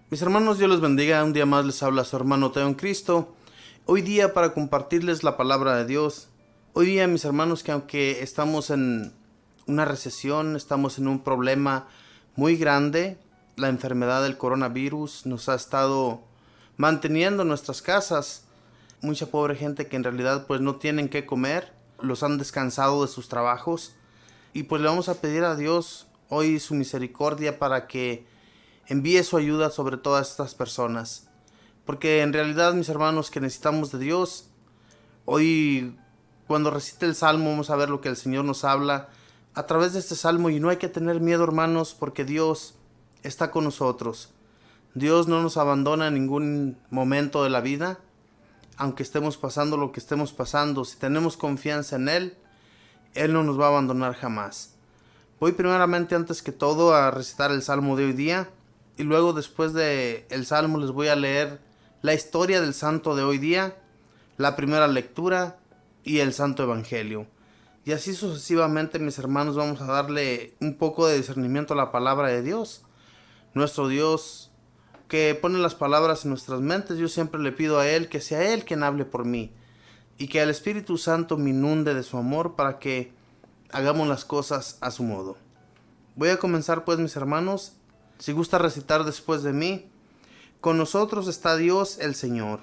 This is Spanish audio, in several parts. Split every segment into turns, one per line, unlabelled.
Mis hermanos, Dios les bendiga. Un día más les habla su hermano Teo en Cristo. Hoy día para compartirles la palabra de Dios. Hoy día, mis hermanos, que aunque estamos en una recesión, estamos en un problema muy grande, la enfermedad del coronavirus nos ha estado manteniendo en nuestras casas. Mucha pobre gente que en realidad pues no tienen qué comer, los han descansado de sus trabajos. Y pues le vamos a pedir a Dios hoy su misericordia para que envíe su ayuda sobre todas estas personas. Porque en realidad, mis hermanos, que necesitamos de Dios. Hoy, cuando recite el Salmo, vamos a ver lo que el Señor nos habla a través de este Salmo. Y no hay que tener miedo, hermanos, porque Dios está con nosotros. Dios no nos abandona en ningún momento de la vida. Aunque estemos pasando lo que estemos pasando, si tenemos confianza en Él no nos va a abandonar jamás. Voy primeramente, antes que todo, a recitar el Salmo de hoy día. Y luego, después de el Salmo, les voy a leer la historia del santo de hoy día, la primera lectura y el santo evangelio. Y así sucesivamente, mis hermanos, vamos a darle un poco de discernimiento a la palabra de Dios. Nuestro Dios que pone las palabras en nuestras mentes, yo siempre le pido a Él que sea Él quien hable por mí. Y que el Espíritu Santo me inunde de su amor para que hagamos las cosas a su modo. Voy a comenzar pues, mis hermanos. Si gusta recitar después de mí. Con nosotros está Dios el Señor.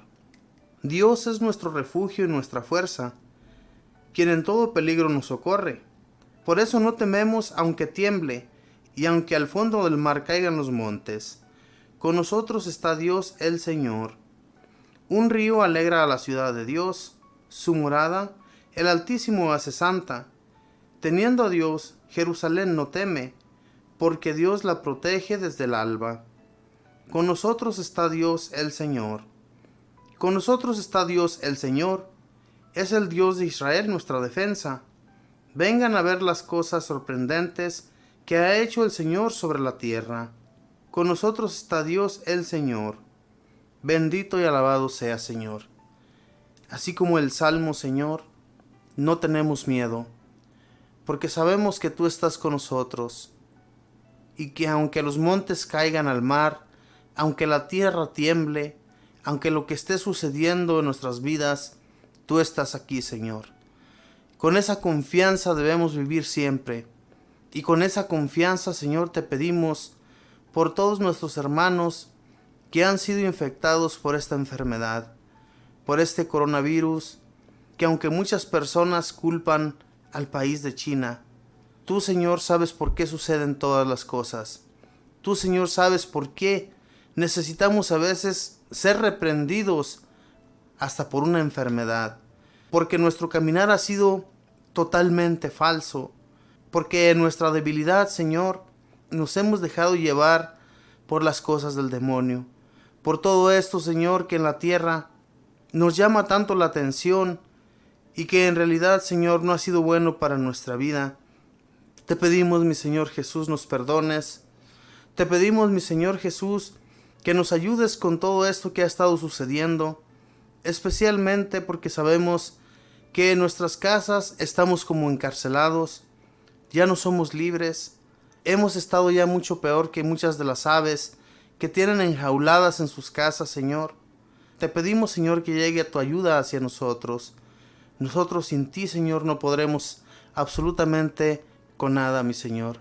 Dios es nuestro refugio y nuestra fuerza, quien en todo peligro nos socorre. Por eso no tememos aunque tiemble, y aunque al fondo del mar caigan los montes. Con nosotros está Dios el Señor. Un río alegra a la ciudad de Dios, su morada, el Altísimo hace santa. Teniendo a Dios, Jerusalén no teme, porque Dios la protege desde el alba. Con nosotros está Dios el Señor. Con nosotros está Dios el Señor. Es el Dios de Israel nuestra defensa. Vengan a ver las cosas sorprendentes que ha hecho el Señor sobre la tierra. Con nosotros está Dios el Señor. Bendito y alabado sea, Señor. Así como el Salmo, Señor, no tenemos miedo, porque sabemos que tú estás con nosotros. Y que aunque los montes caigan al mar, aunque la tierra tiemble, aunque lo que esté sucediendo en nuestras vidas, tú estás aquí, Señor. Con esa confianza debemos vivir siempre. Y con esa confianza, Señor, te pedimos por todos nuestros hermanos que han sido infectados por esta enfermedad, por este coronavirus, que aunque muchas personas culpan al país de China, tú, Señor, sabes por qué suceden todas las cosas. Tú, Señor, sabes por qué necesitamos a veces ser reprendidos hasta por una enfermedad. Porque nuestro caminar ha sido totalmente falso. Porque en nuestra debilidad, Señor, nos hemos dejado llevar por las cosas del demonio. Por todo esto, Señor, que en la tierra nos llama tanto la atención y que en realidad, Señor, no ha sido bueno para nuestra vida. Te pedimos, mi Señor Jesús, nos perdones. Te pedimos, mi Señor Jesús, que nos ayudes con todo esto que ha estado sucediendo, especialmente porque sabemos que en nuestras casas estamos como encarcelados, ya no somos libres, hemos estado ya mucho peor que muchas de las aves que tienen enjauladas en sus casas, Señor. Te pedimos, Señor, que llegue a tu ayuda hacia nosotros. Nosotros sin ti, Señor, no podremos absolutamente con nada, mi Señor.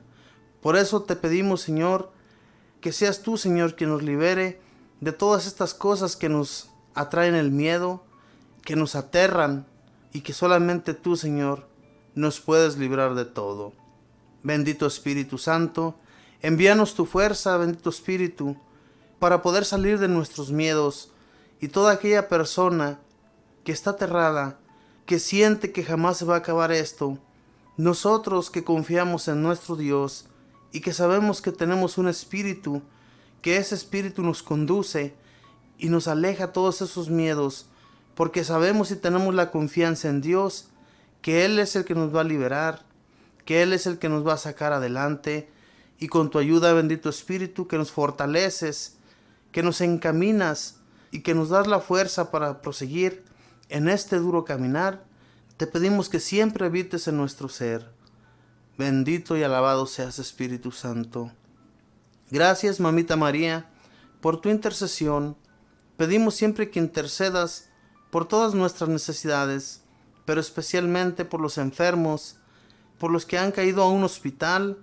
Por eso te pedimos, Señor, que seas tú, Señor, quien nos libere de todas estas cosas que nos atraen el miedo, que nos aterran y que solamente tú, Señor, nos puedes librar de todo. Bendito Espíritu Santo, envíanos tu fuerza, bendito Espíritu, para poder salir de nuestros miedos, y toda aquella persona que está aterrada, que siente que jamás se va a acabar esto, nosotros que confiamos en nuestro Dios y que sabemos que tenemos un espíritu, que ese espíritu nos conduce y nos aleja todos esos miedos, porque sabemos y tenemos la confianza en Dios, que Él es el que nos va a liberar, que Él es el que nos va a sacar adelante, y con tu ayuda, bendito Espíritu, que nos fortaleces, que nos encaminas y que nos das la fuerza para proseguir en este duro caminar, te pedimos que siempre habites en nuestro ser. Bendito y alabado seas, Espíritu Santo. Gracias, Mamita María, por tu intercesión, pedimos siempre que intercedas por todas nuestras necesidades, pero especialmente por los enfermos, por los que han caído a un hospital,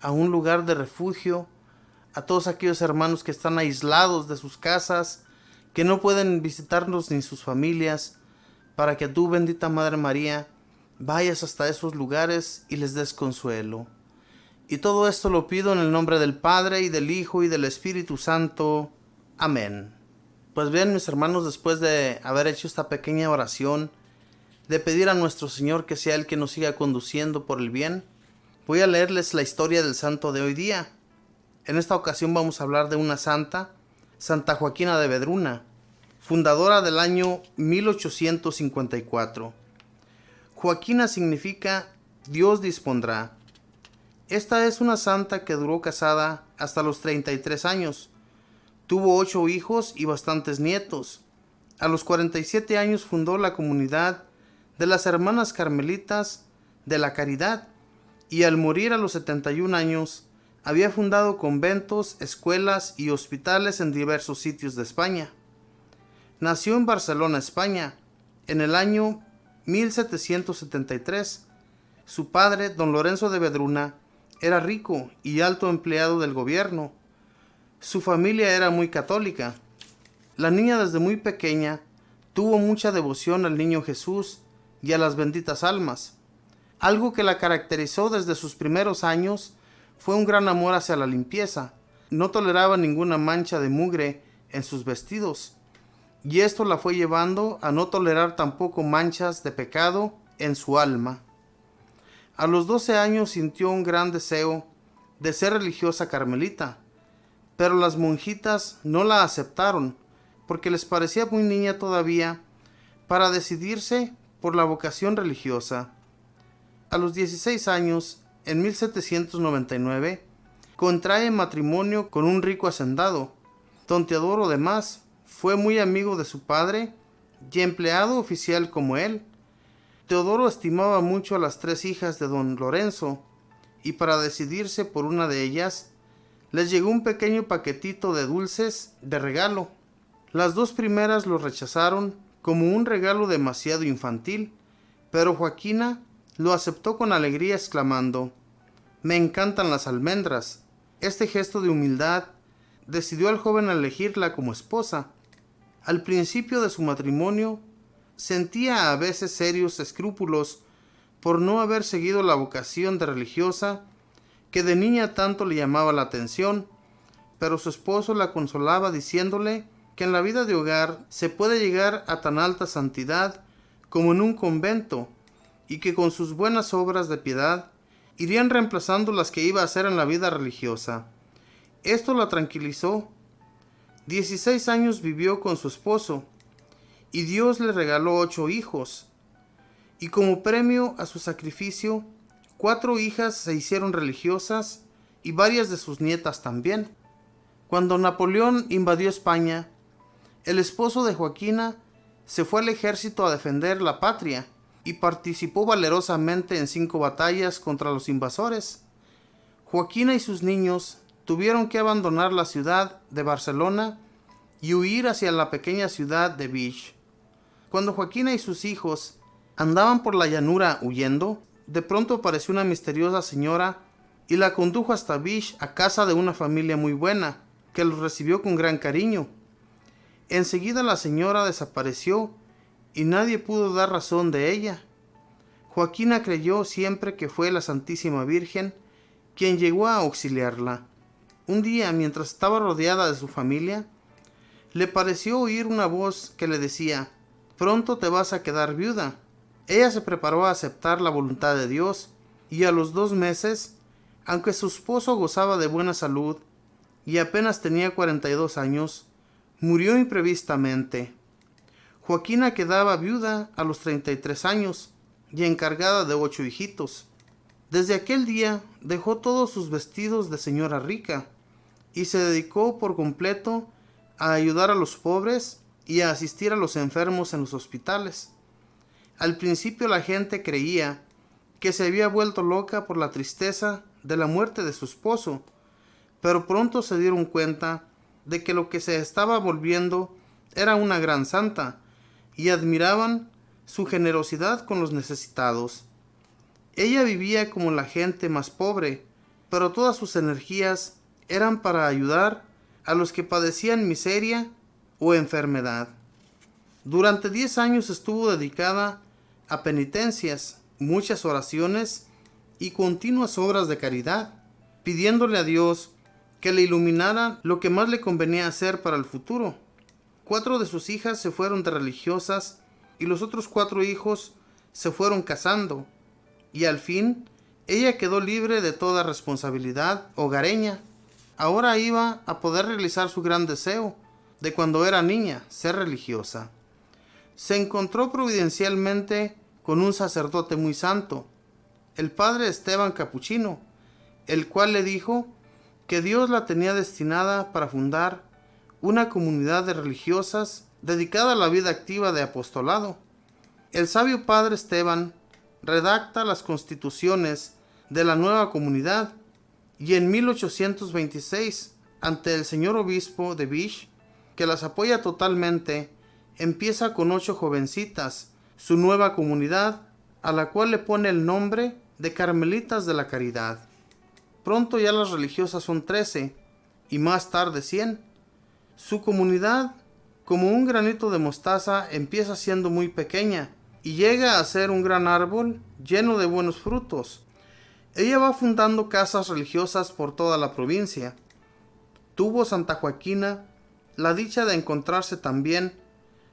a un lugar de refugio, a todos aquellos hermanos que están aislados de sus casas, que no pueden visitarnos ni sus familias, para que tú, bendita Madre María, vayas hasta esos lugares y les des consuelo. Y todo esto lo pido en el nombre del Padre, y del Hijo, y del Espíritu Santo. Amén. Pues bien, mis hermanos, después de haber hecho esta pequeña oración, de pedir a nuestro Señor que sea Él que nos siga conduciendo por el bien, voy a leerles la historia del santo de hoy día. En esta ocasión vamos a hablar de una santa, Santa Joaquina de Vedruna, fundadora del año 1854. Joaquina significa Dios dispondrá. Esta es una santa que duró casada hasta los 33 años. Tuvo 8 hijos y bastantes nietos. A los 47 años fundó la comunidad de las Hermanas Carmelitas de la Caridad, y al morir a los 71 años había fundado conventos, escuelas y hospitales en diversos sitios de España. Nació en Barcelona, España, en el año 1773. Su padre, don Lorenzo de Vedruna, era rico y alto empleado del gobierno. Su familia era muy católica. La niña desde muy pequeña tuvo mucha devoción al niño Jesús y a las benditas almas. Algo que la caracterizó desde sus primeros años fue un gran amor hacia la limpieza. No toleraba ninguna mancha de mugre en sus vestidos, y esto la fue llevando a no tolerar tampoco manchas de pecado en su alma. A los 12 años sintió un gran deseo de ser religiosa carmelita, pero las monjitas no la aceptaron porque les parecía muy niña todavía para decidirse por la vocación religiosa. A los 16 años, en 1799, contrae matrimonio con un rico hacendado. Don Teodoro, además, fue muy amigo de su padre y empleado oficial como él. Teodoro estimaba mucho a las 3 hijas de don Lorenzo, y para decidirse por una de ellas, les llegó un pequeño paquetito de dulces de regalo. Las 2 primeras lo rechazaron como un regalo demasiado infantil, pero Joaquina lo aceptó con alegría, exclamando: «Me encantan las almendras». Este gesto de humildad decidió al joven a elegirla como esposa. Al principio de su matrimonio, sentía a veces serios escrúpulos por no haber seguido la vocación de religiosa que de niña tanto le llamaba la atención, pero su esposo la consolaba diciéndole que en la vida de hogar se puede llegar a tan alta santidad como en un convento, y que con sus buenas obras de piedad irían reemplazando las que iba a hacer en la vida religiosa. Esto la tranquilizó. 16 años vivió con su esposo, y Dios le regaló 8 hijos, y como premio a su sacrificio, 4 hijas se hicieron religiosas y varias de sus nietas también. Cuando Napoleón invadió España, el esposo de Joaquina se fue al ejército a defender la patria y participó valerosamente en 5 batallas contra los invasores. Joaquina y sus niños tuvieron que abandonar la ciudad de Barcelona y huir hacia la pequeña ciudad de Vich. Cuando Joaquina y sus hijos andaban por la llanura huyendo, de pronto apareció una misteriosa señora y la condujo hasta Vich, a casa de una familia muy buena, que los recibió con gran cariño. Enseguida la señora desapareció y nadie pudo dar razón de ella. Joaquina creyó siempre que fue la Santísima Virgen quien llegó a auxiliarla. Un día, mientras estaba rodeada de su familia, le pareció oír una voz que le decía: «Pronto te vas a quedar viuda». Ella se preparó a aceptar la voluntad de Dios, y a los 2 meses, aunque su esposo gozaba de buena salud y apenas tenía 42 años, murió imprevistamente. Joaquina quedaba viuda a los 33 años y encargada de 8 hijitos. Desde aquel día dejó todos sus vestidos de señora rica y se dedicó por completo a ayudar a los pobres y a asistir a los enfermos en los hospitales. Al principio la gente creía que se había vuelto loca por la tristeza de la muerte de su esposo, pero pronto se dieron cuenta de que lo que se estaba volviendo era una gran santa, y admiraban su generosidad con los necesitados. Ella vivía como la gente más pobre, pero todas sus energías eran para ayudar a los que padecían miseria o enfermedad. Durante 10 años estuvo dedicada a penitencias, muchas oraciones y continuas obras de caridad, pidiéndole a Dios que le iluminara lo que más le convenía hacer para el futuro. 4 de sus hijas se fueron de religiosas y los otros 4 hijos se fueron casando, y al fin ella quedó libre de toda responsabilidad hogareña. Ahora iba a poder realizar su gran deseo de cuando era niña, ser religiosa. Se encontró providencialmente con un sacerdote muy santo, el padre Esteban Capuchino, el cual le dijo que Dios la tenía destinada para fundar una comunidad de religiosas dedicada a la vida activa de apostolado. El sabio padre Esteban redacta las constituciones de la nueva comunidad y en 1826, ante el señor obispo de Vich, que las apoya totalmente, empieza con 8 jovencitas su nueva comunidad, a la cual le pone el nombre de Carmelitas de la Caridad. Pronto ya las religiosas son 13 y más tarde 100. Su comunidad, como un granito de mostaza, empieza siendo muy pequeña y llega a ser un gran árbol lleno de buenos frutos. Ella va fundando casas religiosas por toda la provincia. Tuvo Santa Joaquina la dicha de encontrarse también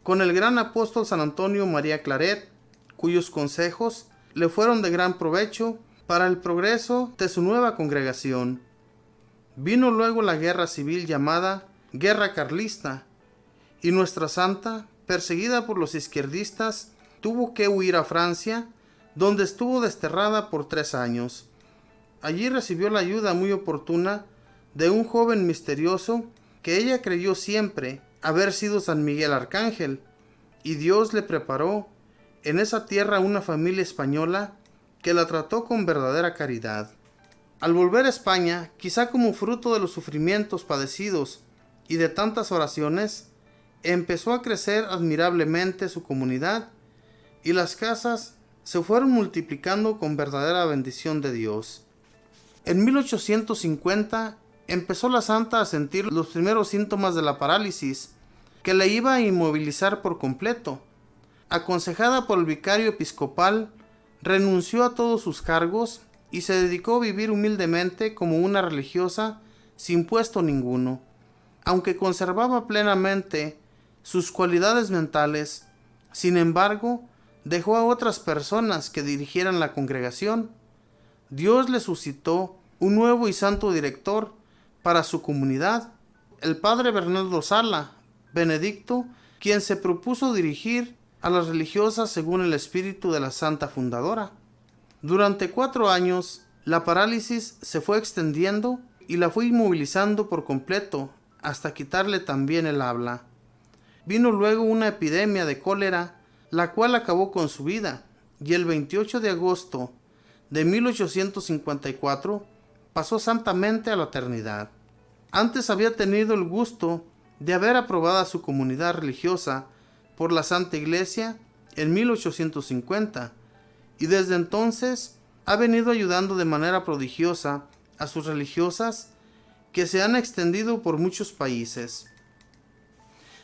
con el gran apóstol San Antonio María Claret, cuyos consejos le fueron de gran provecho para el progreso de su nueva congregación. Vino luego la guerra civil llamada Guerra Carlista, y nuestra santa, perseguida por los izquierdistas, tuvo que huir a Francia, donde estuvo desterrada por 3 años. Allí recibió la ayuda muy oportuna de un joven misterioso que ella creyó siempre haber sido San Miguel Arcángel, y Dios le preparó en esa tierra una familia española que la trató con verdadera caridad. Al volver a España, quizá como fruto de los sufrimientos padecidos y de tantas oraciones, empezó a crecer admirablemente su comunidad y las casas se fueron multiplicando con verdadera bendición de Dios. En 1850 empezó la santa a sentir los primeros síntomas de la parálisis que le iba a inmovilizar por completo. Aconsejada por el vicario episcopal, renunció a todos sus cargos y se dedicó a vivir humildemente como una religiosa sin puesto ninguno. Aunque conservaba plenamente sus cualidades mentales, sin embargo, dejó a otras personas que dirigieran la congregación. Dios le suscitó un nuevo y santo director para su comunidad, el padre Bernardo Sala, benedicto, quien se propuso dirigir a las religiosas según el espíritu de la santa fundadora. Durante 4 años, la parálisis se fue extendiendo y la fue inmovilizando por completo hasta quitarle también el habla. Vino luego una epidemia de cólera, la cual acabó con su vida, y el 28 de agosto de 1854 pasó santamente a la eternidad. Antes había tenido el gusto de haber aprobado a su comunidad religiosa por la Santa Iglesia en 1850, y desde entonces ha venido ayudando de manera prodigiosa a sus religiosas que se han extendido por muchos países.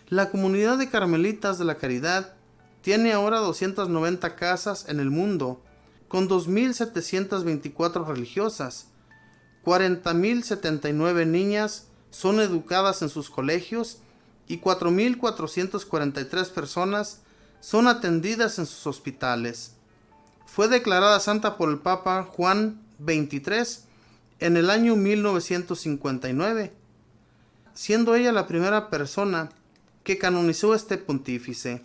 La comunidad de Carmelitas de la Caridad tiene ahora 290 casas en el mundo, con 2.724 religiosas. 40.079 niñas son educadas en sus colegios y 4.443 personas son atendidas en sus hospitales. Fue declarada santa por el Papa Juan XXIII en el año 1959, siendo ella la primera persona que canonizó este pontífice.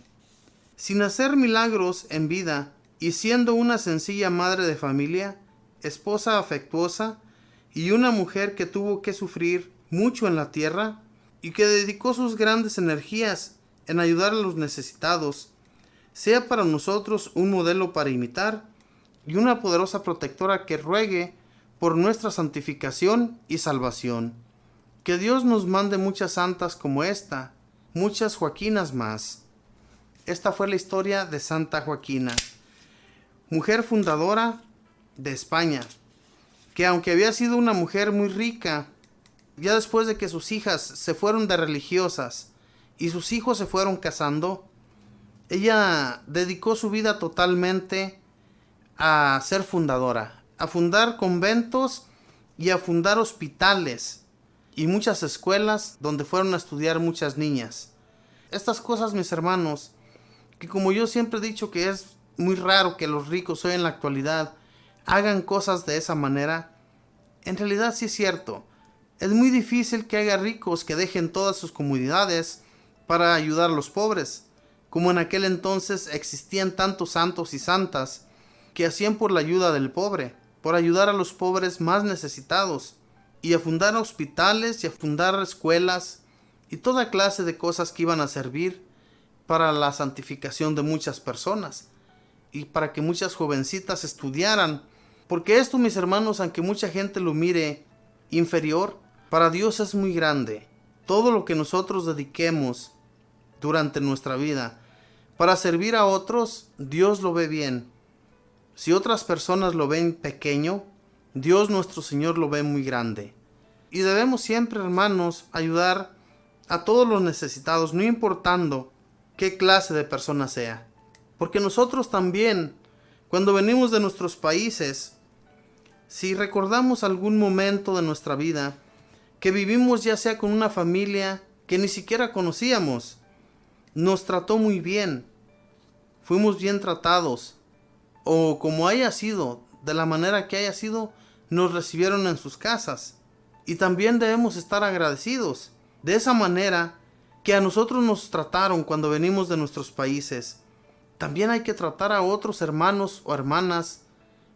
Sin hacer milagros en vida y siendo una sencilla madre de familia, esposa afectuosa y una mujer que tuvo que sufrir mucho en la tierra y que dedicó sus grandes energías en ayudar a los necesitados, sea para nosotros un modelo para imitar y una poderosa protectora que ruegue por nuestra santificación y salvación. Que Dios nos mande muchas santas como esta, muchas Joaquinas más. Esta fue la historia de Santa Joaquina, mujer fundadora de España, que aunque había sido una mujer muy rica, ya después de que sus hijas se fueron de religiosas y sus hijos se fueron casando, ella dedicó su vida totalmente a ser fundadora, a fundar conventos y a fundar hospitales y muchas escuelas donde fueron a estudiar muchas niñas. Estas cosas, mis hermanos, que como yo siempre he dicho que es muy raro que los ricos hoy en la actualidad hagan cosas de esa manera, en realidad sí es cierto. Es muy difícil que haya ricos que dejen todas sus comodidades para ayudar a los pobres, como en aquel entonces existían tantos santos y santas que hacían por la ayuda del pobre, por ayudar a los pobres más necesitados, y a fundar hospitales y a fundar escuelas y toda clase de cosas que iban a servir para la santificación de muchas personas y para que muchas jovencitas estudiaran, porque esto, mis hermanos, aunque mucha gente lo mire inferior, para Dios es muy grande. Todo lo que nosotros dediquemos durante nuestra vida para servir a otros, Dios lo ve bien. Si otras personas lo ven pequeño, Dios nuestro Señor lo ve muy grande. Y debemos siempre, hermanos, ayudar a todos los necesitados, no importando qué clase de persona sea. Porque nosotros también, cuando venimos de nuestros países, si recordamos algún momento de nuestra vida que vivimos ya sea con una familia que ni siquiera conocíamos, nos trató muy bien, fuimos bien tratados, o como haya sido, de la manera que haya sido, nos recibieron en sus casas. Y también debemos estar agradecidos de esa manera que a nosotros nos trataron cuando venimos de nuestros países. También hay que tratar a otros hermanos o hermanas,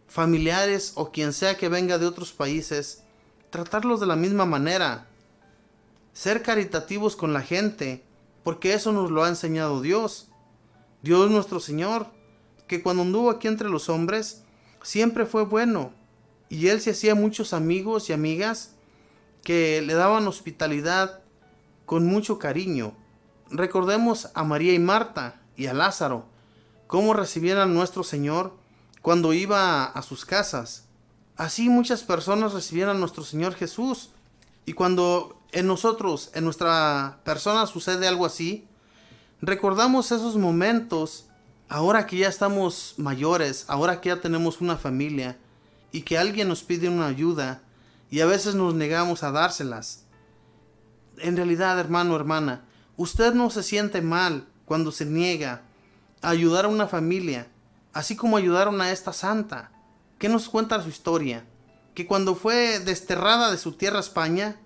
familiares o quien sea que venga de otros países, tratarlos de la misma manera. Ser caritativos con la gente, porque eso nos lo ha enseñado Dios. Dios nuestro Señor, que cuando anduvo aquí entre los hombres, siempre fue bueno. Y Él se hacía muchos amigos y amigas que le daban hospitalidad con mucho cariño. Recordemos a María y Marta y a Lázaro, cómo recibían a nuestro Señor cuando iba a sus casas. Así muchas personas recibían a nuestro Señor Jesús. Y cuando en nosotros, en nuestra persona sucede algo así, recordamos esos momentos, ahora que ya estamos mayores, ahora que ya tenemos una familia, y que alguien nos pide una ayuda, y a veces nos negamos a dárselas. En realidad, hermano, hermana, usted no se siente mal cuando se niega a ayudar a una familia, así como ayudaron a esta santa, que nos cuenta su historia, que cuando fue desterrada de su tierra España,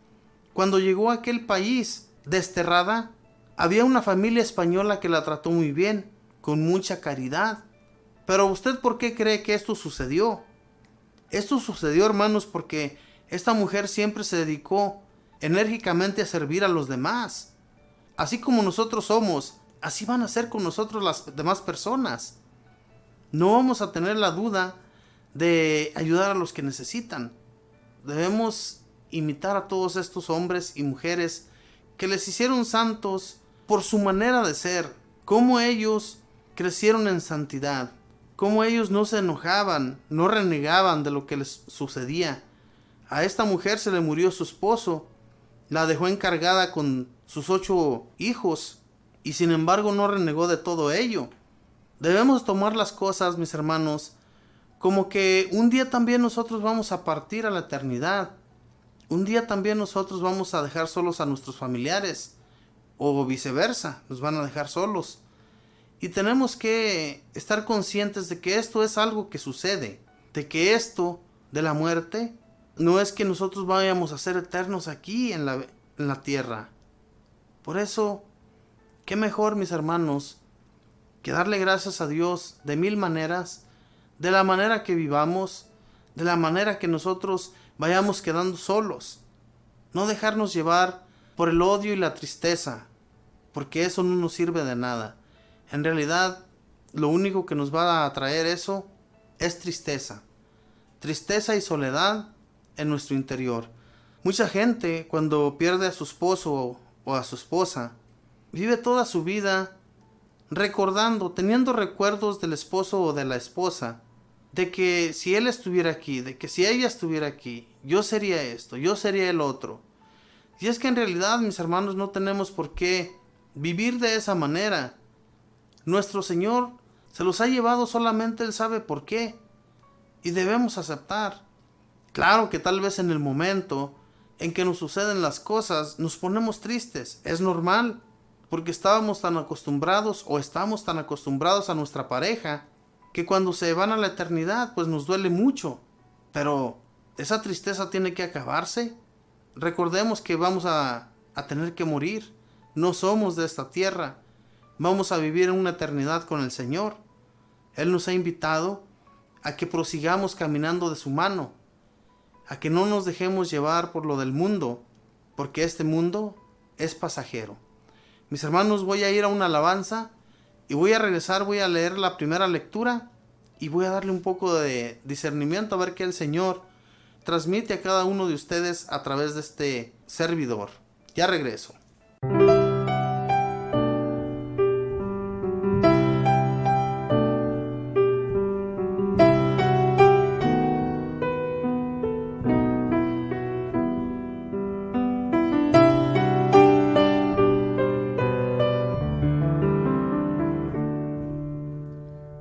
cuando llegó a aquel país desterrada, había una familia española que la trató muy bien, con mucha caridad. Pero ¿usted por qué cree que esto sucedió? Esto sucedió, hermanos, porque esta mujer siempre se dedicó enérgicamente a servir a los demás. Así como nosotros somos, así van a ser con nosotros las demás personas. No vamos a tener la duda de ayudar a los que necesitan. Debemos imitar a todos estos hombres y mujeres que les hicieron santos por su manera de ser, cómo ellos crecieron en santidad, cómo ellos no se enojaban, no renegaban de lo que les sucedía. A esta mujer se le murió su esposo, la dejó encargada con sus 8 hijos y sin embargo no renegó de todo ello. Debemos tomar las cosas, mis hermanos, como que un día también nosotros vamos a partir a la eternidad. Un día también nosotros vamos a dejar solos a nuestros familiares, o viceversa, nos van a dejar solos. Y tenemos que estar conscientes de que esto es algo que sucede, de que esto de la muerte no es que nosotros vayamos a ser eternos aquí en la tierra. Por eso, qué mejor, mis hermanos, que darle gracias a Dios de 1000 maneras, de la manera que vivamos, de la manera que nosotros vayamos quedando solos. No dejarnos llevar por el odio y la tristeza, porque eso no nos sirve de nada. En realidad, lo único que nos va a traer eso es tristeza. Tristeza y soledad en nuestro interior. Mucha gente, cuando pierde a su esposo o a su esposa, vive toda su vida recordando, teniendo recuerdos del esposo o de la esposa, de que si él estuviera aquí, de que si ella estuviera aquí, yo sería esto, yo sería el otro. Y es que en realidad, mis hermanos, no tenemos por qué vivir de esa manera. Nuestro Señor se los ha llevado, solamente Él sabe por qué, y debemos aceptar. Claro que tal vez en el momento en que nos suceden las cosas nos ponemos tristes, es normal, porque estábamos tan acostumbrados o estamos tan acostumbrados a nuestra pareja que cuando se van a la eternidad pues nos duele mucho. Pero esa tristeza tiene que acabarse. Recordemos que vamos a tener que morir. No somos de esta tierra. Vamos a vivir en una eternidad con el Señor. Él nos ha invitado a que prosigamos caminando de su mano, a que no nos dejemos llevar por lo del mundo, porque este mundo es pasajero. Mis hermanos, voy a ir a una alabanza y voy a regresar, voy a leer la primera lectura y voy a darle un poco de discernimiento a ver qué el Señor transmite a cada uno de ustedes a través de este servidor. Ya regreso.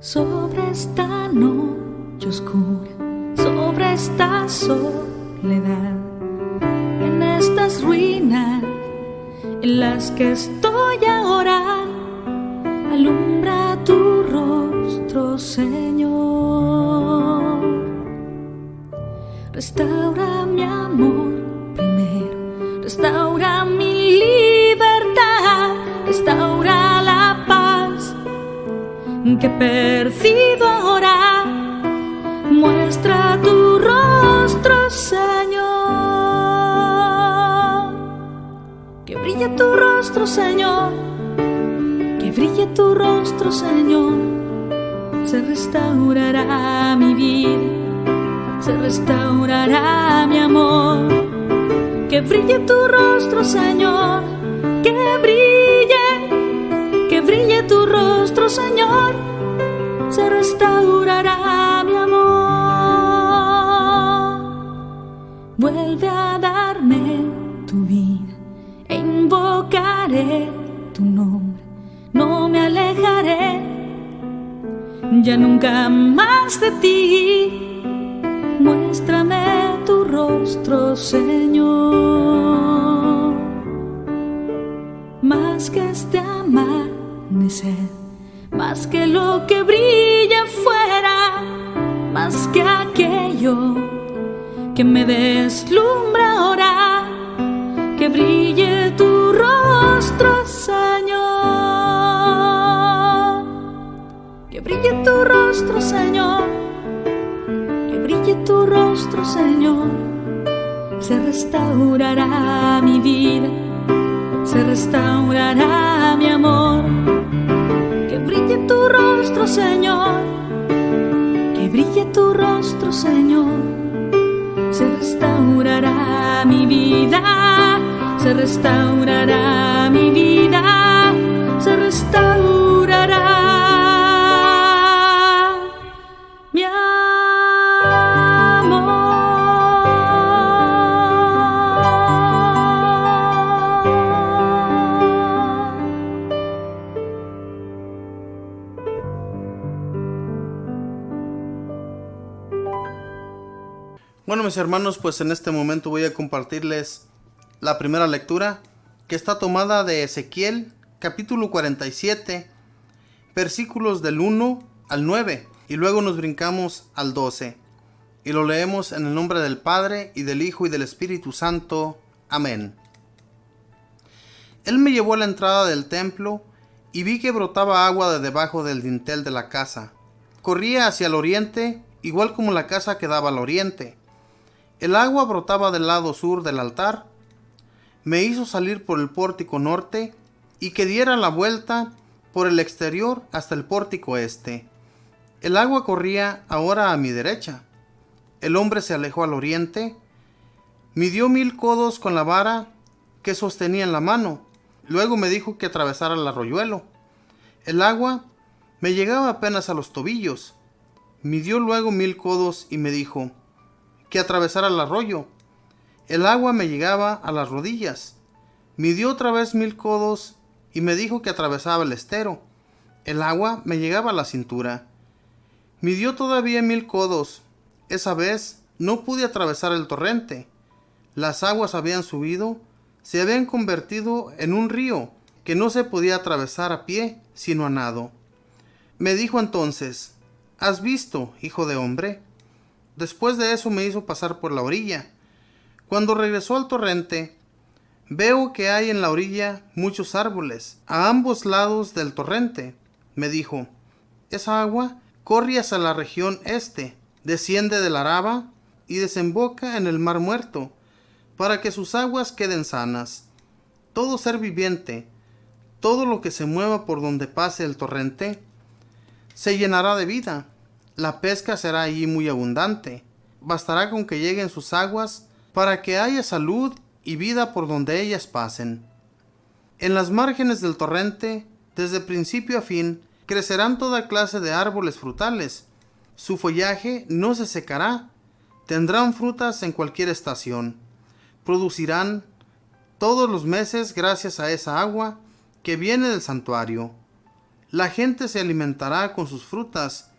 Sobre esta noche oscura, sobre esta soledad, en estas ruinas en las que estoy ahora, alumbra tu rostro, Señor. Restaura mi amor primero, restaura mi libertad, restaura la paz que he perdido ahora. Muestra tu rostro, Señor. Que brille tu rostro, Señor. Que brille tu rostro, Señor. Se restaurará mi vida, se restaurará mi amor. Que brille tu rostro, Señor. Que brille tu rostro, Señor. Se restaurará mi amor. Vuelve a darme tu vida e invocaré tu nombre. No me alejaré ya nunca más de ti. Muéstrame tu rostro, Señor. Más que este amanecer, más que lo que brilla fuera, más que aquello que me deslumbra ahora, que brille tu rostro, Señor. Que brille tu rostro, Señor. Que brille tu rostro, Señor. Se restaurará mi vida, se restaurará mi amor. Que brille tu rostro, Señor. Que brille tu rostro, Señor. Se restaurará mi vida, se restaurará mi vida, se restaurará mi amor.
Bueno, mis hermanos, pues en este momento voy a compartirles la primera lectura, que está tomada de Ezequiel, capítulo 47, versículos del 1 al 9, y luego nos brincamos al 12, y lo leemos en el nombre del Padre, y del Hijo, y del Espíritu Santo. Amén. Él me llevó a la entrada del templo, y vi que brotaba agua de debajo del dintel de la casa. Corría hacia el oriente, igual como la casa que daba al oriente. El agua brotaba del lado sur del altar. Me hizo salir por el pórtico norte y que diera la vuelta por el exterior hasta el pórtico este. El agua corría ahora a mi derecha. El hombre se alejó al oriente, Midió 1000 codos con la vara que sostenía en la mano. Luego me dijo que atravesara el arroyuelo. El agua me llegaba apenas a los tobillos. Midió luego 1000 codos y me dijo que atravesara el arroyo. El agua me llegaba a las rodillas. Midió otra vez 1000 codos y me dijo que atravesaba el estero. El agua me llegaba a la cintura. Midió todavía 1000 codos. Esa vez no pude atravesar el torrente. Las aguas habían subido, se habían convertido en un río que no se podía atravesar a pie, sino a nado. Me dijo entonces: ¿Has visto, hijo de hombre? Después de eso me hizo pasar por la orilla. Cuando regresó al torrente, veo que hay en la orilla muchos árboles, a ambos lados del torrente. Me dijo: esa agua corre hacia la región este, desciende del Araba y desemboca en el Mar Muerto, para que sus aguas queden sanas. Todo ser viviente, todo lo que se mueva por donde pase el torrente, se llenará de vida. La pesca será allí muy abundante. Bastará con que lleguen sus aguas para que haya salud y vida por donde ellas pasen. En las márgenes del torrente, desde principio a fin, crecerán toda clase de árboles frutales. Su follaje no se secará. Tendrán frutas en cualquier estación. Producirán todos los meses gracias a esa agua que viene del santuario. La gente se alimentará con sus frutas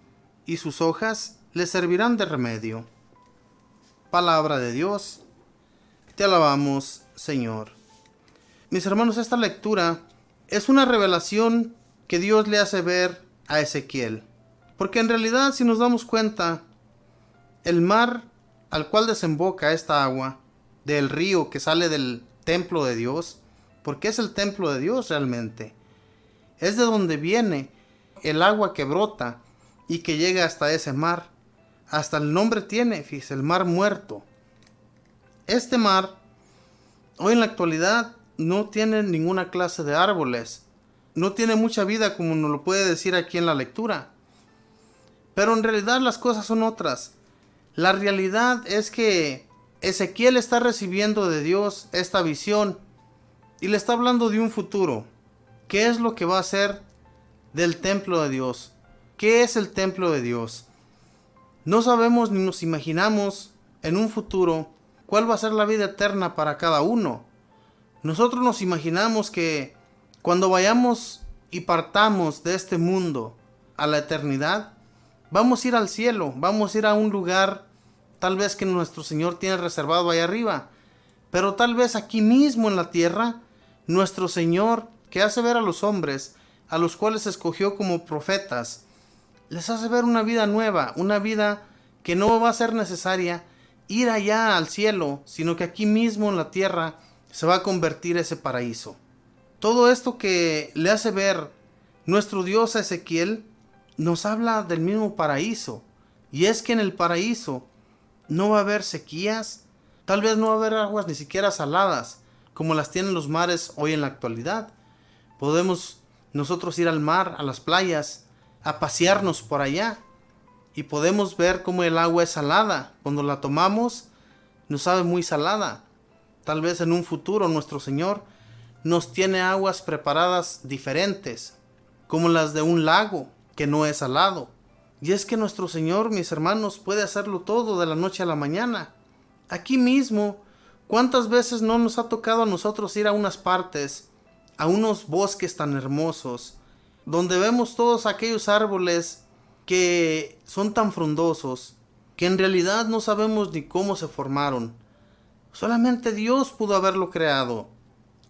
y sus hojas les servirán de remedio. Palabra de Dios. Te alabamos, Señor. Mis hermanos, esta lectura es una revelación que Dios le hace ver a Ezequiel. Porque en realidad, si nos damos cuenta, el mar al cual desemboca esta agua, del río que sale del templo de Dios, porque es el templo de Dios realmente, es de donde viene el agua que brota y que llega hasta ese mar. Hasta el nombre tiene, fíjese, el Mar Muerto. Este mar, hoy en la actualidad, no tiene ninguna clase de árboles. No tiene mucha vida, como nos lo puede decir aquí en la lectura. Pero en realidad las cosas son otras. La realidad es que Ezequiel está recibiendo de Dios esta visión y le está hablando de un futuro. ¿Qué es lo que va a ser del templo de Dios? ¿Qué es el templo de Dios? No sabemos ni nos imaginamos en un futuro cuál va a ser la vida eterna para cada uno. Nosotros nos imaginamos que cuando vayamos y partamos de este mundo a la eternidad, vamos a ir al cielo, vamos a ir a un lugar tal vez que nuestro Señor tiene reservado allá arriba. Pero tal vez aquí mismo en la tierra, nuestro Señor, que hace ver a los hombres, a los cuales escogió como profetas, les hace ver una vida nueva, una vida que no va a ser necesaria ir allá al cielo, sino que aquí mismo en la tierra se va a convertir ese paraíso. Todo esto que le hace ver nuestro Dios a Ezequiel nos habla del mismo paraíso. Y es que en el paraíso no va a haber sequías, tal vez no va a haber aguas ni siquiera saladas, como las tienen los mares hoy en la actualidad. Podemos nosotros ir al mar, a las playas, a pasearnos por allá, y podemos ver cómo el agua es salada. Cuando la tomamos, nos sabe muy salada. Tal vez en un futuro nuestro Señor nos tiene aguas preparadas diferentes, como las de un lago que no es salado. Y es que nuestro Señor, mis hermanos, puede hacerlo todo de la noche a la mañana. Aquí mismo, ¿cuántas veces no nos ha tocado a nosotros ir a unas partes, a unos bosques tan hermosos, donde vemos todos aquellos árboles que son tan frondosos, que en realidad no sabemos ni cómo se formaron? Solamente Dios pudo haberlo creado.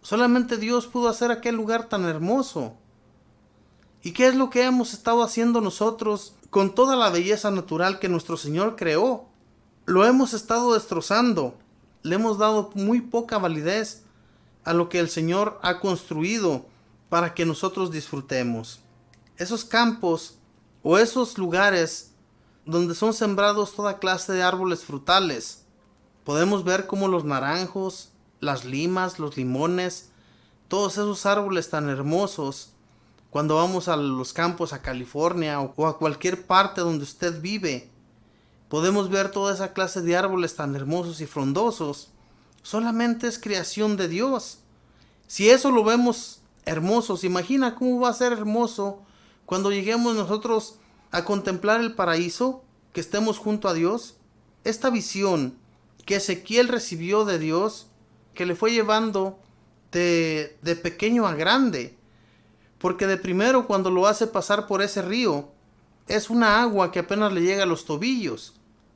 Solamente Dios pudo hacer aquel lugar tan hermoso. ¿Y qué es lo que hemos estado haciendo nosotros con toda la belleza natural que nuestro Señor creó? Lo hemos estado destrozando. Le hemos dado muy poca validez a lo que el Señor ha construido para que nosotros disfrutemos. Esos campos o esos lugares donde son sembrados toda clase de árboles frutales, podemos ver cómo los naranjos, las limas, los limones, todos esos árboles tan hermosos, cuando vamos a los campos a California o a cualquier parte donde usted vive, podemos ver toda esa clase de árboles tan hermosos y frondosos solamente es creación de Dios. Si eso lo vemos hermoso, ¿se imagina cómo va a ser hermoso cuando lleguemos nosotros a contemplar el paraíso, que estemos junto a Dios? Esta visión que Ezequiel recibió de Dios, que le fue llevando de pequeño a grande, porque de primero cuando lo hace pasar por ese río, es una agua que apenas le llega a los tobillos,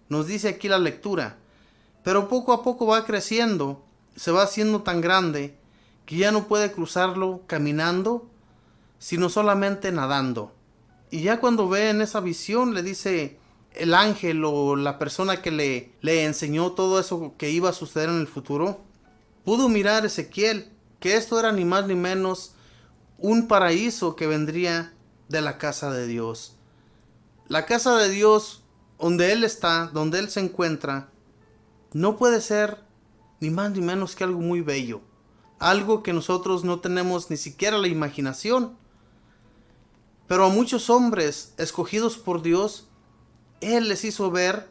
nos dice aquí la lectura, pero poco a poco va creciendo, se va haciendo tan grande, que ya no puede cruzarlo caminando, sino solamente nadando. Y ya cuando ve en esa visión, le dice el ángel o la persona que le enseñó todo eso que iba a suceder en el futuro, pudo mirar Ezequiel que esto era ni más ni menos un paraíso que vendría de la casa de Dios. La casa de Dios, donde Él está, donde Él se encuentra, no puede ser ni más ni menos que algo muy bello. Algo que nosotros no tenemos ni siquiera la imaginación. Pero a muchos hombres escogidos por Dios, Él les hizo ver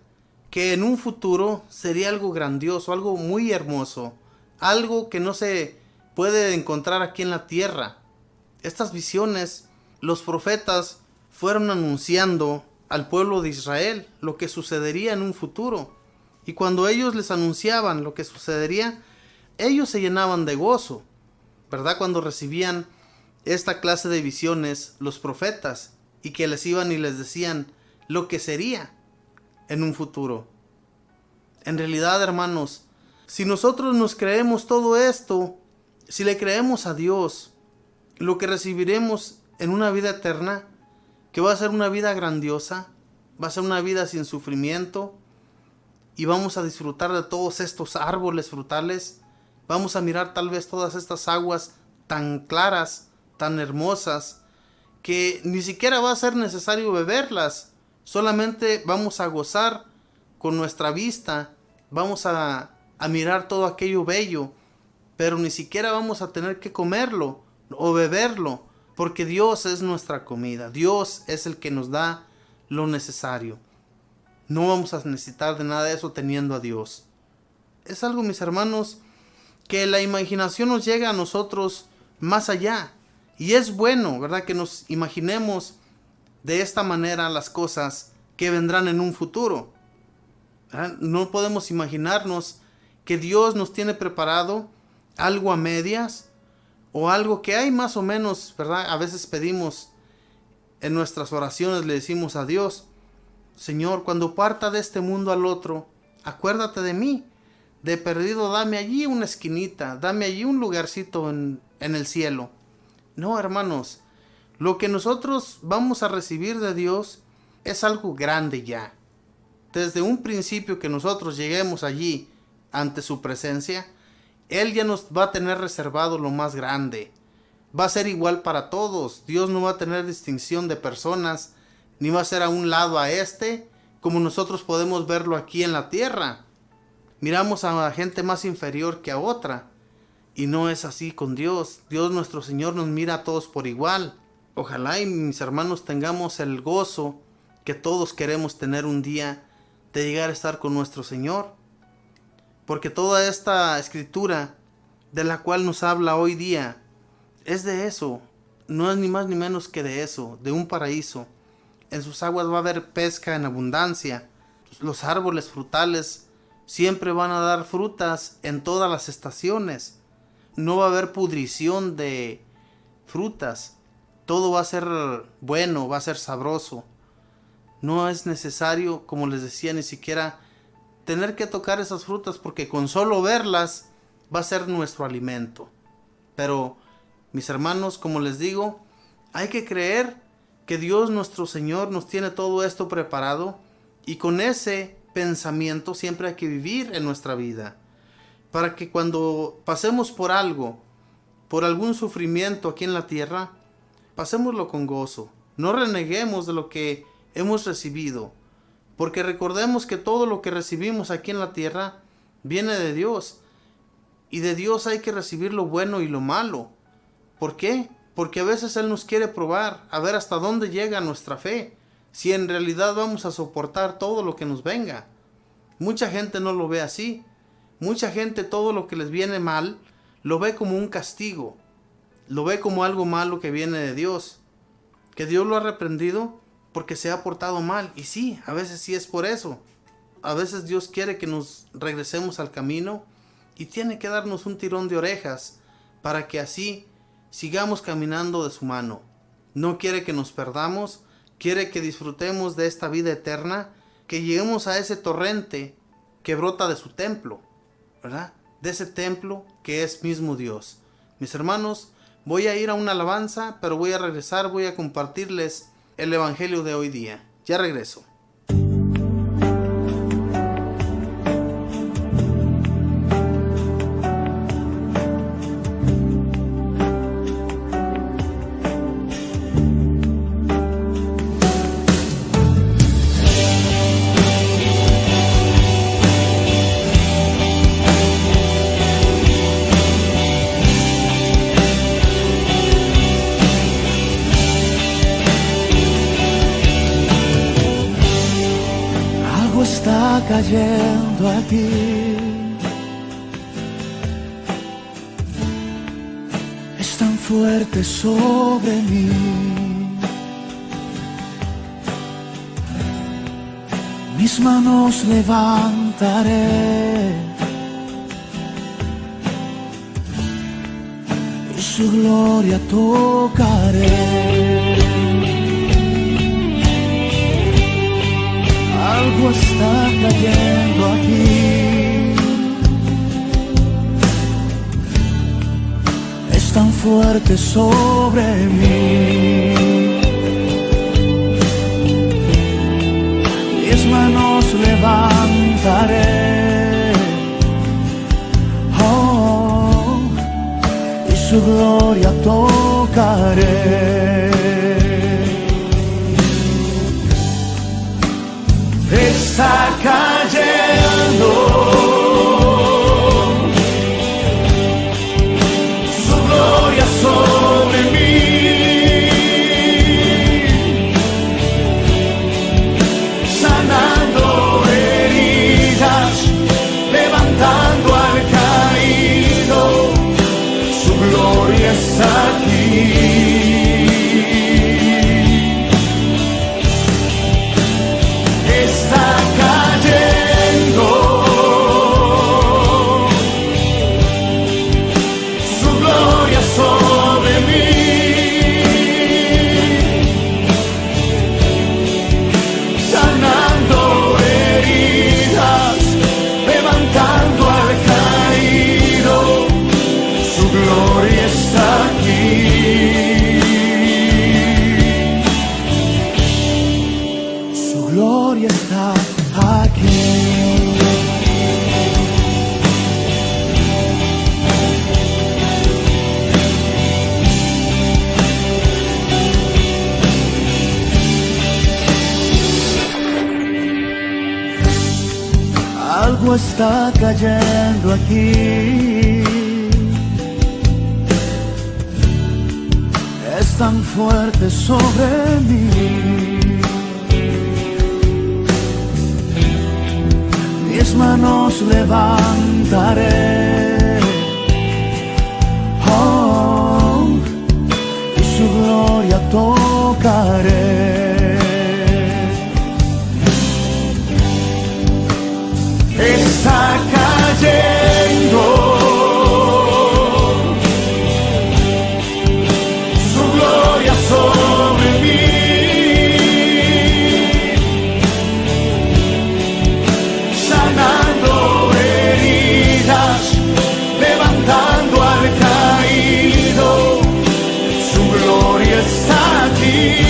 que en un futuro sería algo grandioso, algo muy hermoso, algo que no se puede encontrar aquí en la tierra. Estas visiones, los profetas fueron anunciando al pueblo de Israel lo que sucedería en un futuro. Y cuando ellos les anunciaban lo que sucedería, ellos se llenaban de gozo, ¿verdad? Cuando recibían esta clase de visiones los profetas y que les iban y les decían lo que sería en un futuro. En realidad, hermanos, si nosotros nos creemos todo esto, si le creemos a Dios, lo que recibiremos en una vida eterna, que va a ser una vida grandiosa, va a ser una vida sin sufrimiento, y vamos a disfrutar de todos estos árboles frutales, vamos a mirar tal vez todas estas aguas tan claras, tan hermosas, que ni siquiera va a ser necesario beberlas, solamente vamos a gozar con nuestra vista, vamos a mirar todo aquello bello, pero ni siquiera vamos a tener que comerlo o beberlo, porque Dios es nuestra comida, Dios es el que nos da lo necesario. No vamos a necesitar de nada de eso teniendo a Dios. Es algo, mis hermanos, que la imaginación nos llega a nosotros más allá. Y es bueno, ¿verdad?, que nos imaginemos de esta manera las cosas que vendrán en un futuro. ¿Verdad? No podemos imaginarnos que Dios nos tiene preparado algo a medias o algo que hay más o menos, ¿verdad? A veces pedimos en nuestras oraciones, le decimos a Dios: Señor, cuando parta de este mundo al otro, acuérdate de mí. De perdido, dame allí una esquinita, dame allí un lugarcito en el cielo. No, hermanos, lo que nosotros vamos a recibir de Dios es algo grande ya. Desde un principio que nosotros lleguemos allí ante su presencia, Él ya nos va a tener reservado lo más grande. Va a ser igual para todos. Dios no va a tener distinción de personas, ni va a ser a un lado a este, como nosotros podemos verlo aquí en la tierra. Miramos a la gente más inferior que a otra, y no es así con Dios. Dios nuestro Señor nos mira a todos por igual. Ojalá y mis hermanos tengamos el gozo que todos queremos tener un día de llegar a estar con nuestro Señor. Porque toda esta escritura de la cual nos habla hoy día es de eso. No es ni más ni menos que de eso, de un paraíso. En sus aguas va a haber pesca en abundancia. Los árboles frutales siempre van a dar frutas en todas las estaciones. No va a haber pudrición de frutas. Todo va a ser bueno, va a ser sabroso. No es necesario, como les decía, ni siquiera tener que tocar esas frutas, porque con solo verlas va a ser nuestro alimento. Pero, mis hermanos, como les digo, hay que creer que Dios nuestro Señor nos tiene todo esto preparado, y con ese pensamiento siempre hay que vivir en nuestra vida, para que cuando pasemos por algo, por algún sufrimiento aquí en la tierra, pasémoslo con gozo. No reneguemos de lo que hemos recibido, porque recordemos que todo lo que recibimos aquí en la tierra viene de Dios, y de Dios hay que recibir lo bueno y lo malo. ¿Por qué? Porque a veces Él nos quiere probar, a ver hasta dónde llega nuestra fe, si en realidad vamos a soportar todo lo que nos venga. Mucha gente no lo ve así. Mucha gente todo lo que les viene mal lo ve como un castigo, lo ve como algo malo que viene de Dios, que Dios lo ha reprendido porque se ha portado mal. Y sí, a veces sí es por eso. A veces Dios quiere que nos regresemos al camino y tiene que darnos un tirón de orejas para que así sigamos caminando de su mano. No quiere que nos perdamos, quiere que disfrutemos de esta vida eterna, que lleguemos a ese torrente que brota de su templo, ¿verdad? De ese templo que es mismo Dios. Mis hermanos, voy a ir a una alabanza, pero voy a regresar, voy a compartirles el evangelio de hoy día. Ya regreso.
Está cayendo aquí, es tan fuerte sobre mí. Mis manos levantaré y su gloria tocaré. Algo está cayendo aquí, es tan fuerte sobre mí. Mis manos levantaré, oh, y su gloria tocaré. Está cayendo su gloria sobre mí, sanando heridas, levantando al caído, su gloria está aquí. Algo está cayendo aquí, es tan fuerte sobre mí. Mis manos levantaré, oh, y su gloria tocaré. Está cayendo su gloria sobre mí, sanando heridas, levantando al caído, su gloria está aquí.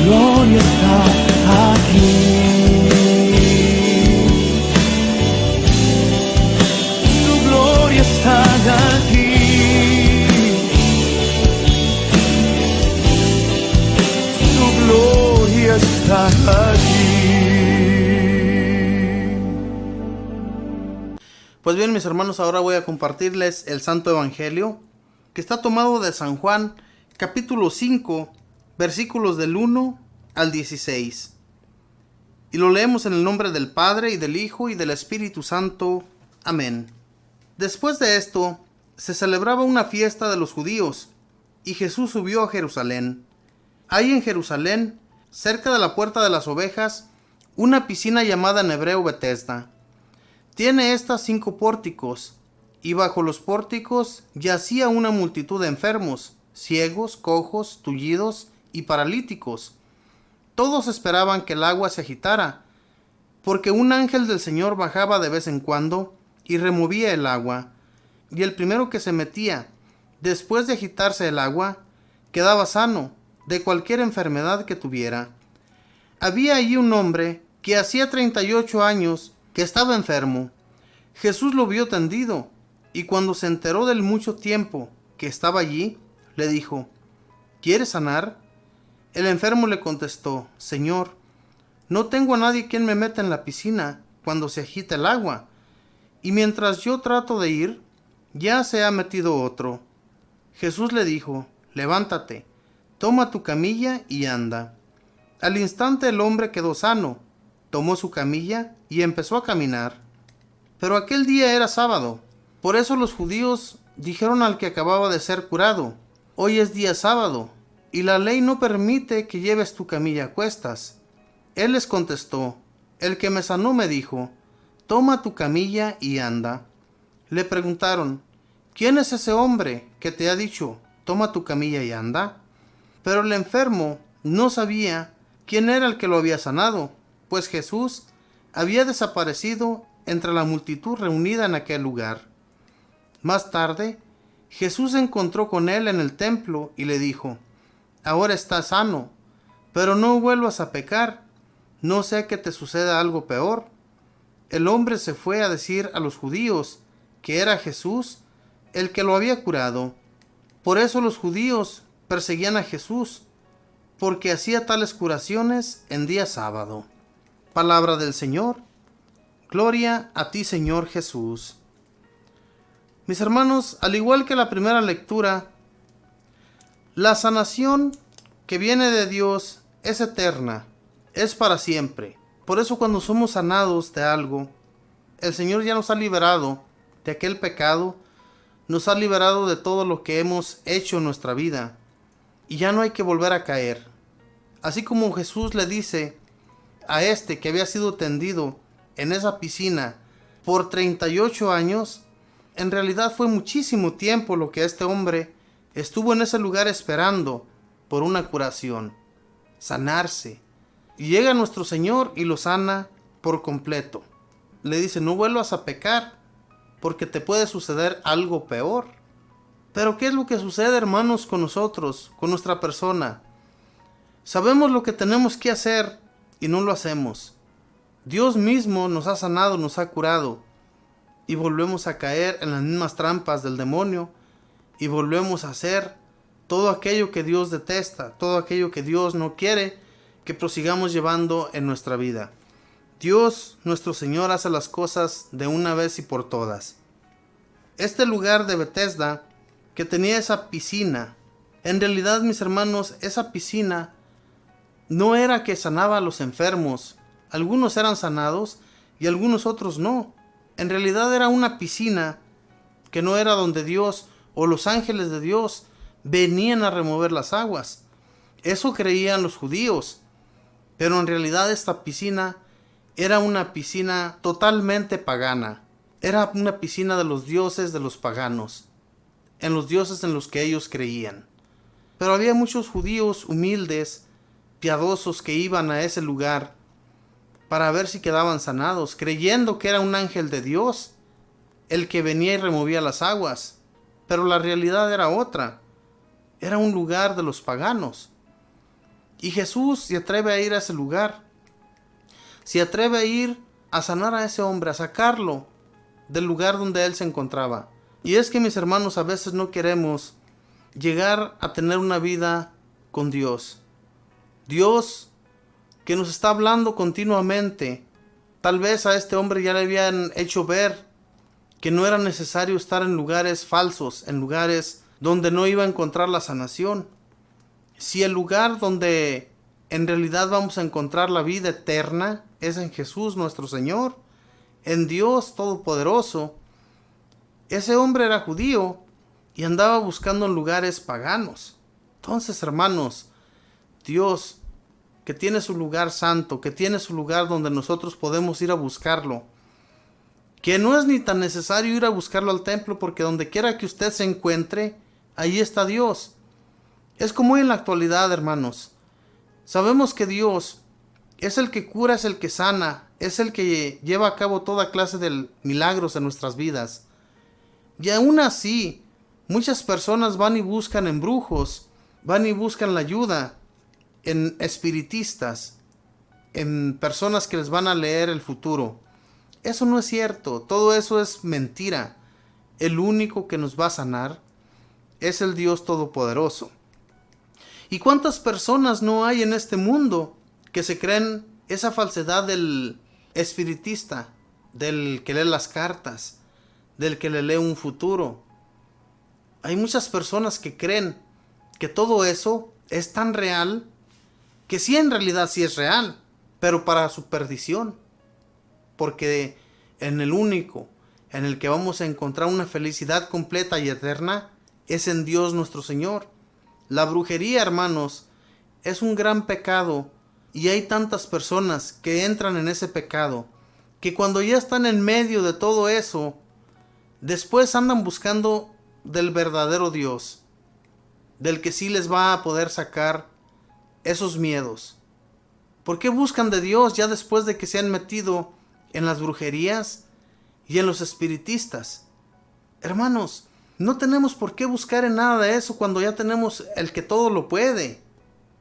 Gloria está aquí.
Pues bien, mis hermanos, ahora voy a compartirles el Santo Evangelio, que está tomado de San Juan, capítulo 5, versículos del 1 al 16. Y lo leemos en el nombre del Padre, y del Hijo, y del Espíritu Santo. Amén. Después de esto, se celebraba una fiesta de los judíos, y Jesús subió a Jerusalén. Hay en Jerusalén, cerca de la puerta de las ovejas, una piscina llamada en hebreo Betesda. Tiene esta 5 pórticos, y bajo los pórticos yacía una multitud de enfermos, ciegos, cojos, tullidos y paralíticos. Todos esperaban que el agua se agitara, porque un ángel del Señor bajaba de vez en cuando y removía el agua, y el primero que se metía, después de agitarse el agua, quedaba sano de cualquier enfermedad que tuviera. Había allí un hombre que hacía 38 años que estaba enfermo. Jesús lo vio tendido, y cuando se enteró del mucho tiempo que estaba allí, le dijo: ¿Quieres sanar? El enfermo le contestó: Señor, no tengo a nadie quien me meta en la piscina cuando se agita el agua, y mientras yo trato de ir, ya se ha metido otro. Jesús le dijo: Levántate, toma tu camilla y anda. Al instante el hombre quedó sano, tomó su camilla y empezó a caminar. Pero aquel día era sábado. Por eso los judíos dijeron al que acababa de ser curado: Hoy es día sábado, y la ley no permite que lleves tu camilla a cuestas. Él les contestó: El que me sanó me dijo: Toma tu camilla y anda. Le preguntaron: ¿Quién es ese hombre que te ha dicho: Toma tu camilla y anda? Pero el enfermo no sabía quién era el que lo había sanado, pues Jesús había desaparecido entre la multitud reunida en aquel lugar. Más tarde, Jesús se encontró con él en el templo y le dijo: Ahora estás sano, pero no vuelvas a pecar, no sea que te suceda algo peor. El hombre se fue a decir a los judíos que era Jesús el que lo había curado. Por eso los judíos perseguían a Jesús, porque hacía tales curaciones en día sábado. Palabra del Señor. Gloria a ti, Señor Jesús. Mis hermanos, al igual que la primera lectura, la sanación que viene de Dios es eterna, es para siempre. Por eso cuando somos sanados de algo, el Señor ya nos ha liberado de aquel pecado, nos ha liberado de todo lo que hemos hecho en nuestra vida, y ya no hay que volver a caer. Así como Jesús le dice a este que había sido tendido en esa piscina por 38 años, en realidad fue muchísimo tiempo lo que este hombre estuvo en ese lugar esperando por una curación, sanarse. Y llega nuestro Señor y lo sana por completo. Le dice: no vuelvas a pecar, porque te puede suceder algo peor. Pero ¿qué es lo que sucede, hermanos, con nosotros, con nuestra persona? Sabemos lo que tenemos que hacer y no lo hacemos. Dios mismo nos ha sanado, nos ha curado, y volvemos a caer en las mismas trampas del demonio, y volvemos a hacer todo aquello que Dios detesta, todo aquello que Dios no quiere que prosigamos llevando en nuestra vida. Dios, nuestro Señor, hace las cosas de una vez y por todas. Este lugar de Betesda, que tenía esa piscina, en realidad, mis hermanos, esa piscina no era que sanaba a los enfermos. Algunos eran sanados y algunos otros no. En realidad era una piscina que no era donde Dios o los ángeles de Dios venían a remover las aguas. Eso creían los judíos. Pero en realidad esta piscina era una piscina totalmente pagana. Era una piscina de los dioses de los paganos, en los dioses en los que ellos creían. Pero había muchos judíos humildes, piadosos, que iban a ese lugar para ver si quedaban sanados, creyendo que era un ángel de Dios el que venía y removía las aguas. Pero la realidad era otra. Era un lugar de los paganos. Y Jesús se atreve a ir a ese lugar. Se atreve a ir a sanar a ese hombre, a sacarlo del lugar donde él se encontraba. Y es que, mis hermanos, a veces no queremos llegar a tener una vida con Dios. Dios que nos está hablando continuamente. Tal vez a este hombre ya le habían hecho ver que no era necesario estar en lugares falsos, en lugares donde no iba a encontrar la sanación. Si el lugar donde en realidad vamos a encontrar la vida eterna es en Jesús nuestro Señor, en Dios Todopoderoso. Ese hombre era judío y andaba buscando en lugares paganos. Entonces, hermanos, Dios, que tiene su lugar santo, que tiene su lugar donde nosotros podemos ir a buscarlo, que no es ni tan necesario ir a buscarlo al templo, porque donde quiera que usted se encuentre, ahí está Dios. Es como hoy en la actualidad, hermanos. Sabemos que Dios es el que cura, es el que sana, es el que lleva a cabo toda clase de milagros en nuestras vidas. Y aún así, muchas personas van y buscan en brujos, van y buscan la ayuda en espiritistas, en personas que les van a leer el futuro. Eso no es cierto, todo eso es mentira. El único que nos va a sanar es el Dios Todopoderoso. ¿Y cuántas personas no hay en este mundo que se creen esa falsedad del espiritista, del que lee las cartas, del que le lee un futuro? Hay muchas personas que creen que todo eso es tan real, que sí, en realidad sí es real, pero para su perdición. Porque en el único en el que vamos a encontrar una felicidad completa y eterna es en Dios nuestro Señor. La brujería, hermanos, es un gran pecado, y hay tantas personas que entran en ese pecado que cuando ya están en medio de todo eso, después andan buscando del verdadero Dios, del que sí les va a poder sacar esos miedos. ¿Por qué buscan de Dios ya después de que se han metido en las brujerías y en los espiritistas? Hermanos, no tenemos por qué buscar en nada de eso cuando ya tenemos el que todo lo puede.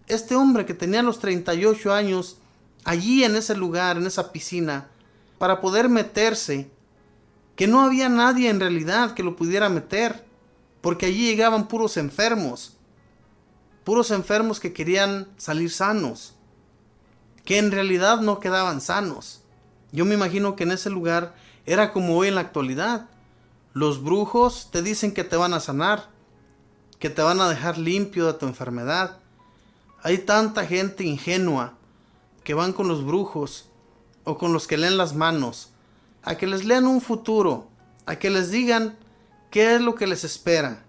Este hombre que tenía los 38 años, allí en ese lugar, en esa piscina, para poder meterse, que no había nadie en realidad que lo pudiera meter, porque allí llegaban puros enfermos que querían salir sanos, que en realidad no quedaban sanos. Yo me imagino que en ese lugar era como hoy en la actualidad. Los brujos te dicen que te van a sanar, que te van a dejar limpio de tu enfermedad. Hay tanta gente ingenua que van con los brujos o con los que leen las manos a que les lean un futuro, a que les digan qué es lo que les espera,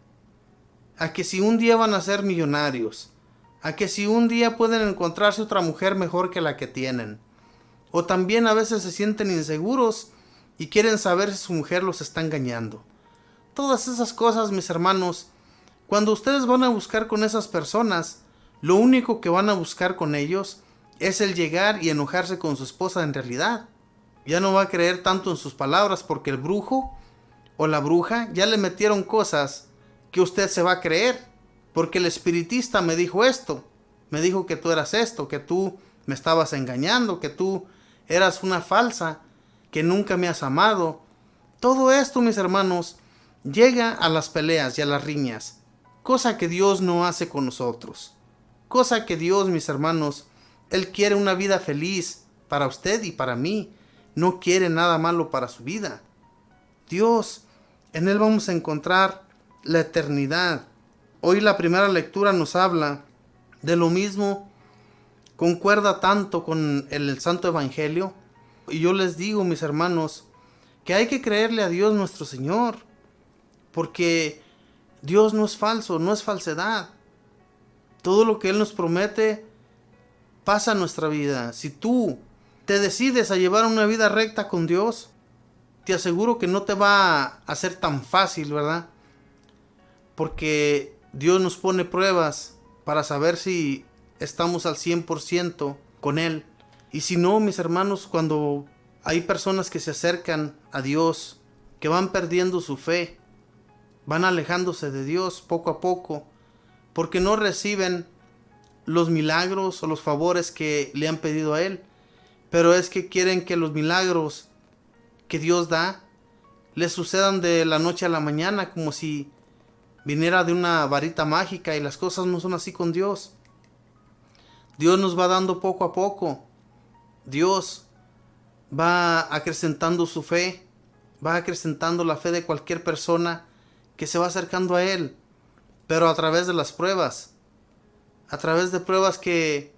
a que si un día van a ser millonarios, a que si un día pueden encontrarse otra mujer mejor que la que tienen. O también a veces se sienten inseguros y quieren saber si su mujer los está engañando. Todas esas cosas, mis hermanos, cuando ustedes van a buscar con esas personas, lo único que van a buscar con ellos es el llegar y enojarse con su esposa en realidad. Ya no va a creer tanto en sus palabras porque el brujo o la bruja ya le metieron cosas que usted se va a creer. Porque el espiritista me dijo esto, me dijo que tú eras esto, que tú me estabas engañando, que tú eras una falsa, que nunca me has amado. Todo esto, mis hermanos, llega a las peleas y a las riñas, cosa que Dios no hace con nosotros. Cosa que Dios, mis hermanos, Él quiere una vida feliz para usted y para mí. No quiere nada malo para su vida. Dios, en Él vamos a encontrar la eternidad. Hoy la primera lectura nos habla de lo mismo, concuerda tanto con el Santo Evangelio. Y yo les digo, mis hermanos, que hay que creerle a Dios nuestro Señor, porque Dios no es falso, no es falsedad. Todo lo que Él nos promete pasa en nuestra vida. Si tú te decides a llevar una vida recta con Dios, te aseguro que no te va a ser tan fácil, ¿verdad? Porque Dios nos pone pruebas para saber si estamos al 100% con Él. Y si no, mis hermanos, cuando hay personas que se acercan a Dios, que van perdiendo su fe, van alejándose de Dios poco a poco, porque no reciben los milagros o los favores que le han pedido a Él. Pero es que quieren que los milagros que Dios da les sucedan de la noche a la mañana, como si viniera de una varita mágica, y las cosas no son así con Dios. Dios nos va dando poco a poco. Dios va acrecentando su fe va acrecentando la fe de cualquier persona que se va acercando a Él, pero a través de las pruebas, a través de pruebas que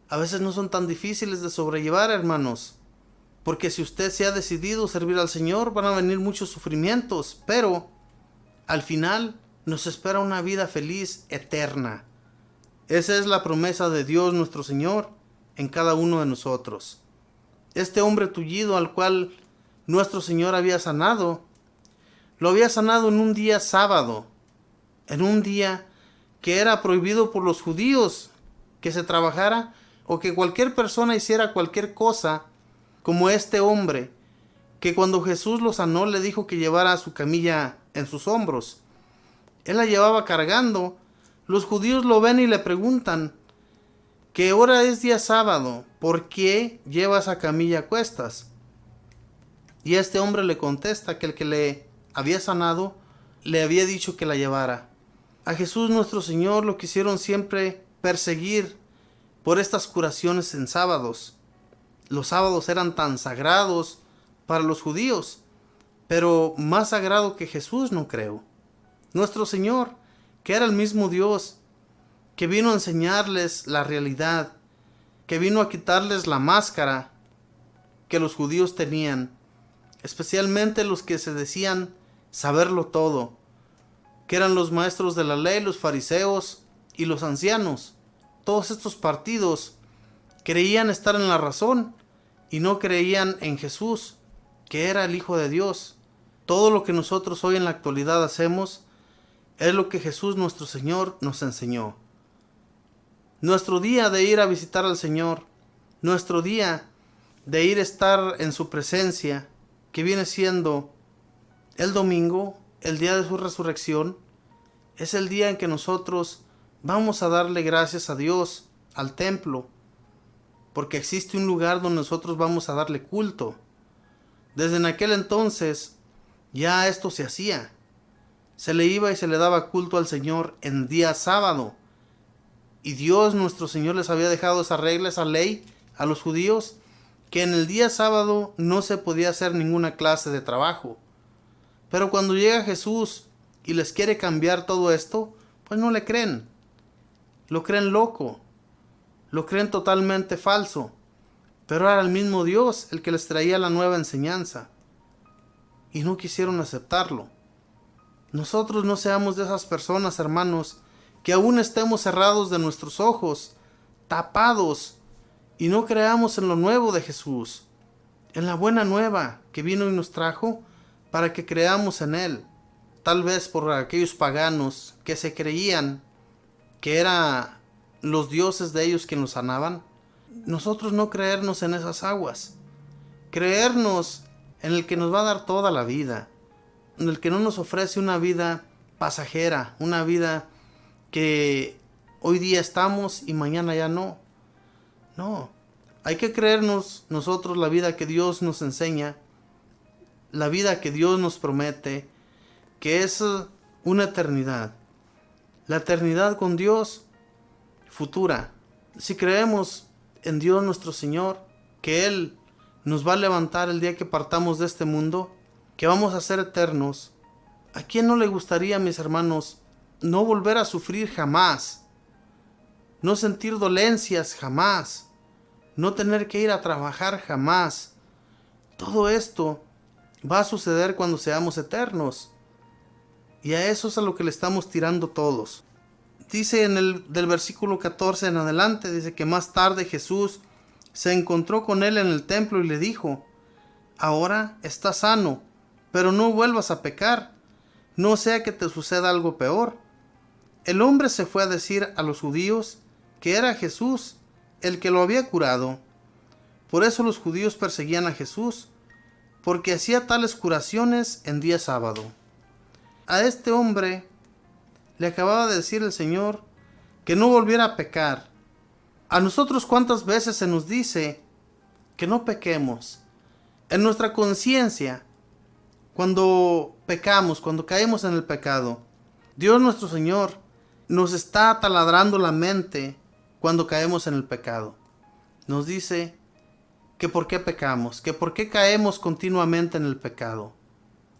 a veces no son tan difíciles de sobrellevar, hermanos, porque si usted se ha decidido servir al Señor, van a venir muchos sufrimientos, pero al final nos espera una vida feliz, eterna. Esa es la promesa de Dios nuestro Señor en cada uno de nosotros. Este hombre tullido al cual nuestro Señor había sanado, lo había sanado en un día sábado, en un día que era prohibido por los judíos que se trabajara o que cualquier persona hiciera cualquier cosa, como este hombre, que cuando Jesús lo sanó le dijo que llevara su camilla en sus hombros. Él la llevaba cargando. Los judíos lo ven y le preguntan que ahora es día sábado, ¿por qué lleva esa camilla a cuestas? Y este hombre le contesta que el que le había sanado le había dicho que la llevara. A Jesús nuestro Señor lo quisieron siempre perseguir por estas curaciones en sábados. Los sábados eran tan sagrados para los judíos, pero más sagrado que Jesús no creo. Nuestro Señor, que era el mismo Dios, que vino a enseñarles la realidad, que vino a quitarles la máscara que los judíos tenían, especialmente los que se decían saberlo todo, que eran los maestros de la ley, los fariseos y los ancianos. Todos estos partidos creían estar en la razón y no creían en Jesús, que era el Hijo de Dios. Todo lo que nosotros hoy en la actualidad hacemos es lo que Jesús nuestro Señor nos enseñó. Nuestro día de ir a visitar al Señor, nuestro día de ir a estar en su presencia, que viene siendo el domingo, el día de su resurrección, es el día en que nosotros vamos a darle gracias a Dios, al templo, porque existe un lugar donde nosotros vamos a darle culto. Desde en aquel entonces ya esto se hacía. Se le iba y se le daba culto al Señor en día sábado. Y Dios nuestro Señor les había dejado esa regla, esa ley a los judíos, que en el día sábado no se podía hacer ninguna clase de trabajo. Pero cuando llega Jesús y les quiere cambiar todo esto, pues no le creen. Lo creen loco. Lo creen totalmente falso. Pero era el mismo Dios el que les traía la nueva enseñanza. Y no quisieron aceptarlo. Nosotros no seamos de esas personas, hermanos, que aún estemos cerrados de nuestros ojos, tapados, y no creamos en lo nuevo de Jesús, en la buena nueva que vino y nos trajo para que creamos en Él. Tal vez por aquellos paganos que se creían que eran los dioses de ellos quienes nos sanaban. Nosotros no creernos en esas aguas, creernos en el que nos va a dar toda la vida, en el que no nos ofrece una vida pasajera, una vida que hoy día estamos y mañana ya no. No, hay que creernos nosotros la vida que Dios nos enseña, la vida que Dios nos promete, que es una eternidad. La eternidad con Dios futura. Si creemos en Dios nuestro Señor, que Él nos va a levantar el día que partamos de este mundo, que vamos a ser eternos, ¿a quién no le gustaría, mis hermanos, no volver a sufrir jamás? No sentir dolencias jamás. No tener que ir a trabajar jamás. Todo esto va a suceder cuando seamos eternos. Y a eso es a lo que le estamos tirando todos. Dice del versículo 14 en adelante, dice que más tarde Jesús se encontró con él en el templo y le dijo: ahora estás sano, pero no vuelvas a pecar, no sea que te suceda algo peor. El hombre se fue a decir a los judíos que era Jesús el que lo había curado. Por eso los judíos perseguían a Jesús, porque hacía tales curaciones en día sábado. A este hombre le acababa de decir el Señor que no volviera a pecar. A nosotros, ¿cuántas veces se nos dice que no pequemos? En nuestra conciencia, cuando pecamos, cuando caemos en el pecado, Dios nuestro Señor nos está taladrando la mente cuando caemos en el pecado. Nos dice que por qué pecamos, que por qué caemos continuamente en el pecado.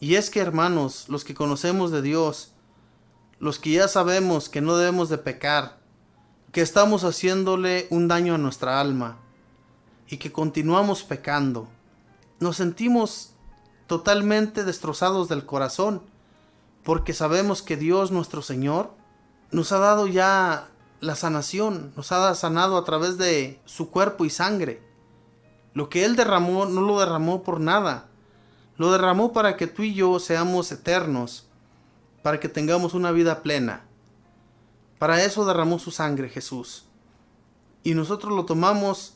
Y es que, hermanos, los que conocemos de Dios, los que ya sabemos que no debemos de pecar, que estamos haciéndole un daño a nuestra alma y que continuamos pecando, nos sentimos totalmente destrozados del corazón, porque sabemos que Dios nuestro Señor nos ha dado ya la sanación, nos ha sanado a través de su cuerpo y sangre. Lo que Él derramó no lo derramó por nada, lo derramó para que tú y yo seamos eternos, para que tengamos una vida plena. Para eso derramó su sangre Jesús. Y nosotros lo tomamos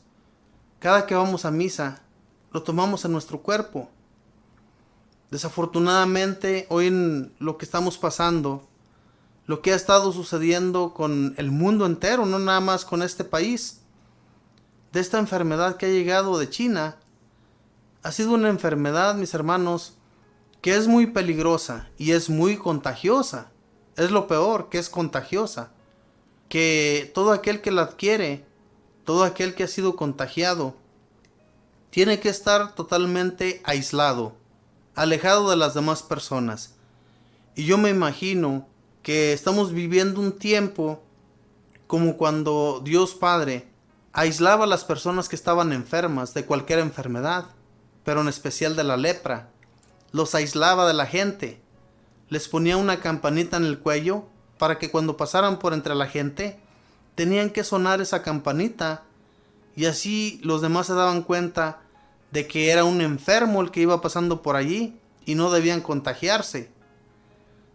cada que vamos a misa, lo tomamos en nuestro cuerpo. Desafortunadamente, hoy en lo que estamos pasando, lo que ha estado sucediendo con el mundo entero, no nada más con este país, de esta enfermedad que ha llegado de China, ha sido una enfermedad, mis hermanos, que es muy peligrosa y es muy contagiosa. Es lo peor, que es contagiosa. Que todo aquel que la adquiere, todo aquel que ha sido contagiado, tiene que estar totalmente aislado, alejado de las demás personas. Y yo me imagino que estamos viviendo un tiempo como cuando Dios Padre aislaba a las personas que estaban enfermas de cualquier enfermedad, pero en especial de la lepra. Los aislaba de la gente, les ponía una campanita en el cuello para que cuando pasaran por entre la gente tenían que sonar esa campanita, y así los demás se daban cuenta de que era un enfermo el que iba pasando por allí y no debían contagiarse.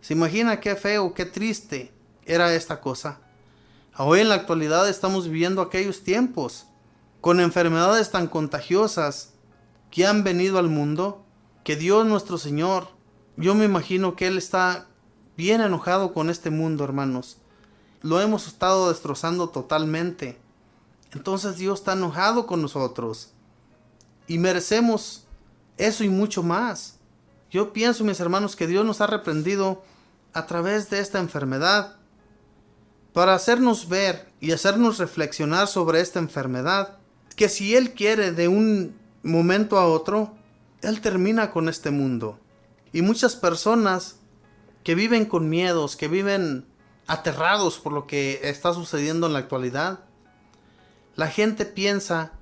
¿Se imagina qué feo, qué triste era esta cosa? Hoy en la actualidad estamos viviendo aquellos tiempos, con enfermedades tan contagiosas que han venido al mundo, que Dios nuestro Señor, yo me imagino que Él está bien enojado con este mundo, hermanos. Lo hemos estado destrozando totalmente. Entonces Dios está enojado con nosotros. Y merecemos eso y mucho más. Yo pienso, mis hermanos, que Dios nos ha reprendido a través de esta enfermedad para hacernos ver y hacernos reflexionar sobre esta enfermedad, que si Él quiere de un momento a otro, Él termina con este mundo. Y muchas personas que viven con miedos, que viven aterrados por lo que está sucediendo en la actualidad, la gente piensa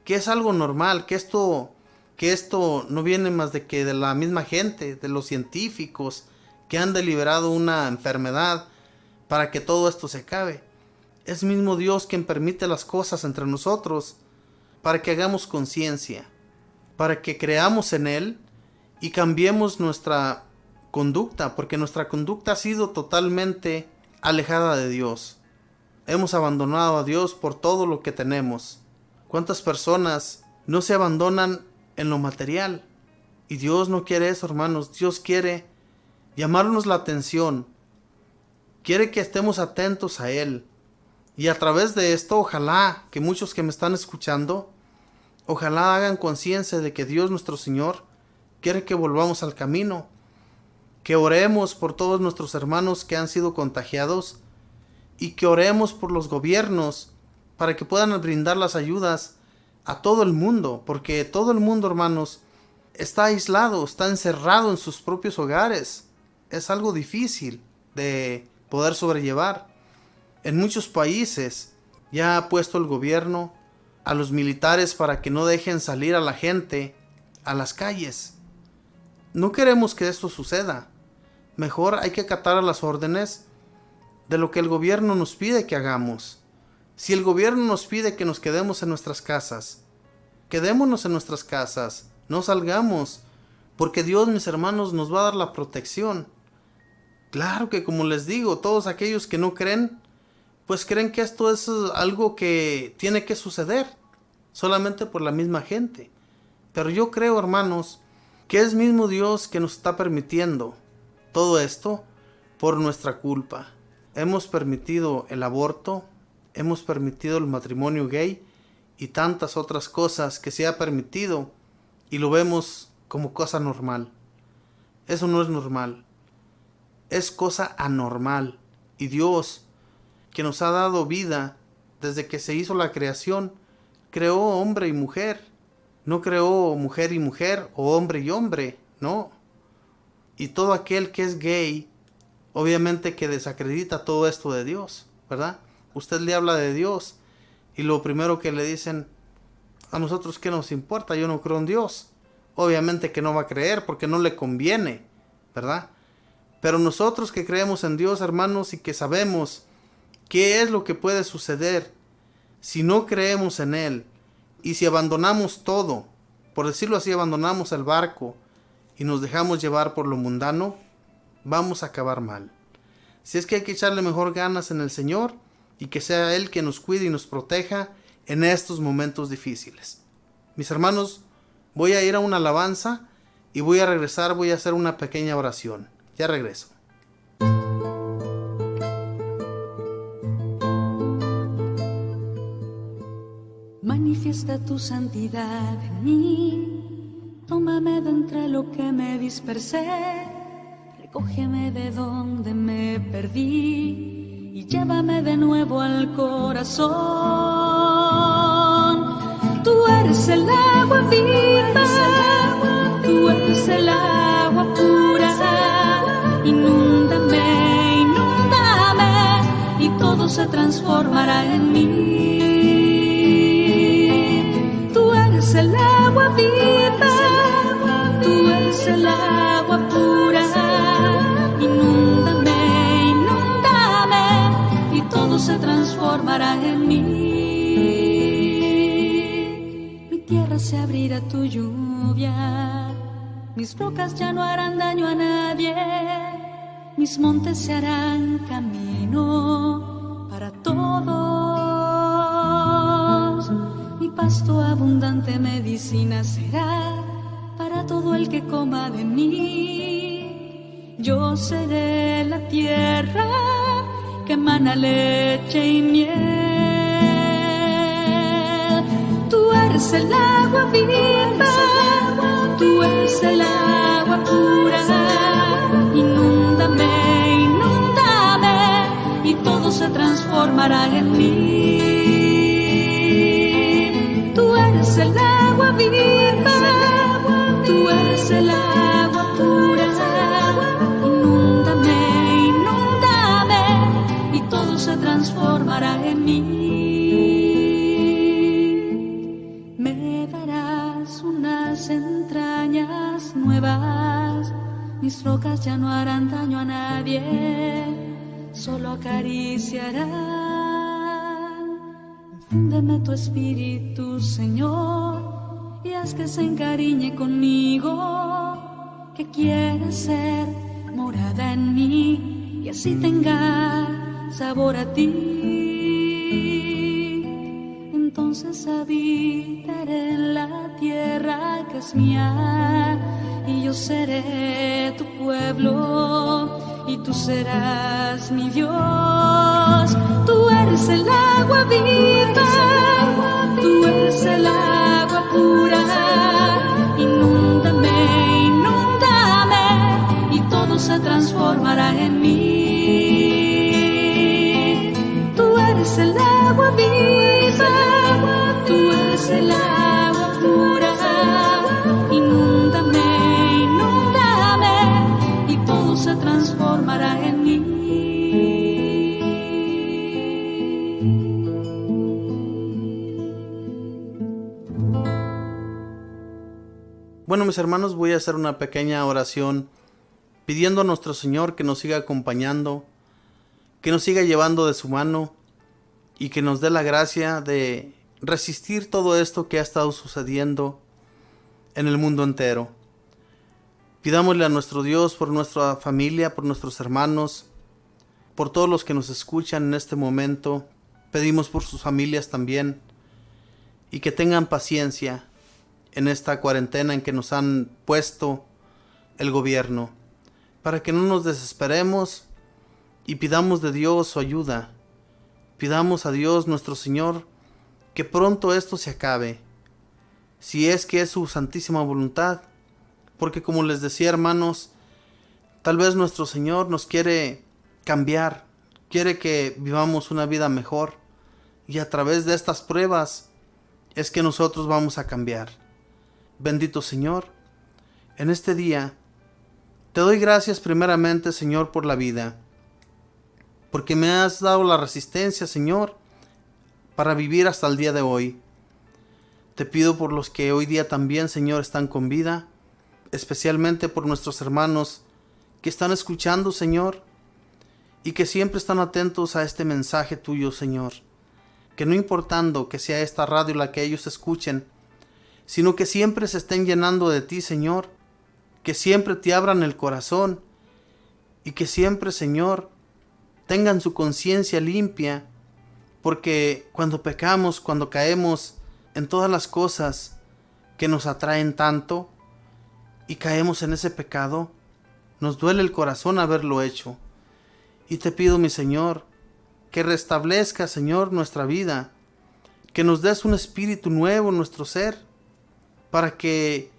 que es algo normal, que esto no viene más de que de la misma gente, de los científicos que han deliberado una enfermedad para que todo esto se acabe. Es mismo Dios quien permite las cosas entre nosotros para que hagamos conciencia, para que creamos en Él y cambiemos nuestra conducta, porque nuestra conducta ha sido totalmente alejada de Dios. Hemos abandonado a Dios por todo lo que tenemos. ¿Cuántas personas no se abandonan en lo material? Y Dios no quiere eso, hermanos. Dios quiere llamarnos la atención. Quiere que estemos atentos a Él. Y a través de esto, ojalá que muchos que me están escuchando, ojalá hagan conciencia de que Dios nuestro Señor quiere que volvamos al camino. Que oremos por todos nuestros hermanos que han sido contagiados y que oremos por los gobiernos para que puedan brindar las ayudas a todo el mundo, porque todo el mundo, hermanos, está aislado, está encerrado en sus propios hogares. Es algo difícil de poder sobrellevar. En muchos países ya ha puesto el gobierno a los militares para que no dejen salir a la gente a las calles. No queremos que esto suceda. Mejor hay que acatar a las órdenes de lo que el gobierno nos pide que hagamos. Si el gobierno nos pide que nos quedemos en nuestras casas, quedémonos en nuestras casas, no salgamos, porque Dios, mis hermanos, nos va a dar la protección. Claro que, como les digo, todos aquellos que no creen, pues creen que esto es algo que tiene que suceder, solamente por la misma gente. Pero yo creo, hermanos, que es mismo Dios que nos está permitiendo todo esto por nuestra culpa. Hemos permitido el aborto, hemos permitido el matrimonio gay y tantas otras cosas que se ha permitido y lo vemos como cosa normal. Eso no es normal, es cosa anormal. Y Dios, que nos ha dado vida desde que se hizo la creación, creó hombre y mujer. No creó mujer y mujer o hombre y hombre, no. Y todo aquel que es gay, obviamente que desacredita todo esto de Dios, ¿verdad? Usted le habla de Dios y lo primero que le dicen, a nosotros qué nos importa, yo no creo en Dios. Obviamente que no va a creer porque no le conviene, ¿verdad? Pero nosotros que creemos en Dios, hermanos, y que sabemos qué es lo que puede suceder si no creemos en Él y si abandonamos todo, por decirlo así, abandonamos el barco y nos dejamos llevar por lo mundano, vamos a acabar mal. Si es que hay que echarle mejor ganas en el Señor y que sea Él quien nos cuide y nos proteja en estos momentos difíciles. Mis hermanos, voy a ir a una alabanza y voy a regresar, voy a hacer una pequeña oración. Ya regreso.
Manifiesta tu santidad en mí, tómame de entre lo que me dispersé, recógeme de donde me perdí y llévame de nuevo al corazón. Tú eres el agua viva, tú eres el agua pura, inúndame, inúndame y todo se transformará en mí. El agua viva, tú eres el agua pura, inúndame, inúndame y todo se transformará en mí. Mi tierra se abrirá a tu lluvia, mis rocas ya no harán daño a nadie, mis montes se harán camino para todos. Mi pasto abundante medicina será para todo el que coma de mí. Yo seré la tierra que emana leche y miel. Tú eres el agua viva, tú eres el agua pura. Inúndame, inúndame y todo se transformará en mí. El agua viva, tú eres el agua pura, inúndame, inúndame y todo se transformará en mí. Me darás unas entrañas nuevas, mis rocas ya no harán daño a nadie, solo acariciarán. Infúndeme tu espíritu, Señor, y haz que se encariñe conmigo, que quiera ser morada en mí y así tenga sabor a ti. Entonces habitaré en la tierra que es mía y yo seré tu pueblo y tú serás mi Dios. Tú eres el agua viva, tú eres el agua pura. Inúndame, inúndame y todo se transformará en mí. Tú eres el agua viva, tú eres el agua pura. Inúndame, inúndame y todo se transformará en mí.
Bueno, mis hermanos, voy a hacer una pequeña oración pidiendo a nuestro Señor que nos siga acompañando, que nos siga llevando de su mano y que nos dé la gracia de resistir todo esto que ha estado sucediendo en el mundo entero. Pidámosle a nuestro Dios por nuestra familia, por nuestros hermanos, por todos los que nos escuchan en este momento. Pedimos por sus familias también y que tengan paciencia en esta cuarentena en que nos han puesto el gobierno, para que no nos desesperemos y pidamos de Dios su ayuda. Pidamos a Dios nuestro Señor que pronto esto se acabe, si es que es su santísima voluntad, porque como les decía, hermanos, tal vez nuestro Señor nos quiere cambiar, quiere que vivamos una vida mejor, y a través de estas pruebas es que nosotros vamos a cambiar. Bendito Señor, en este día Te doy gracias primeramente, Señor, por la vida, porque me has dado la resistencia, Señor, para vivir hasta el día de hoy. Te pido por los que hoy día también, Señor, están con vida, especialmente por nuestros hermanos que están escuchando, Señor, y que siempre están atentos a este mensaje tuyo, Señor. Que no importando que sea esta radio la que ellos escuchen, sino que siempre se estén llenando de ti, Señor, que siempre te abran el corazón y que siempre, Señor, tengan su conciencia limpia, porque cuando pecamos, cuando caemos en todas las cosas que nos atraen tanto y caemos en ese pecado, nos duele el corazón haberlo hecho. Y te pido, mi Señor, que restablezca, Señor, nuestra vida, que nos des un espíritu nuevo en nuestro ser, para que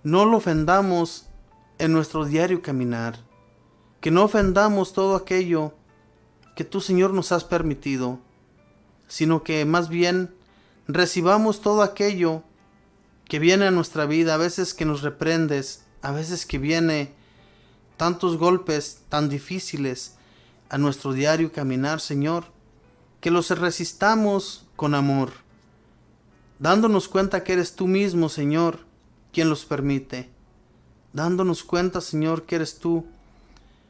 no lo ofendamos en nuestro diario caminar, que no ofendamos todo aquello que tú, Señor, nos has permitido, sino que más bien recibamos todo aquello que viene a nuestra vida, a veces que nos reprendes, a veces que viene tantos golpes tan difíciles a nuestro diario caminar, Señor, que los resistamos con amor, dándonos cuenta que eres tú mismo, Señor, quien los permite, dándonos cuenta, Señor, que eres tú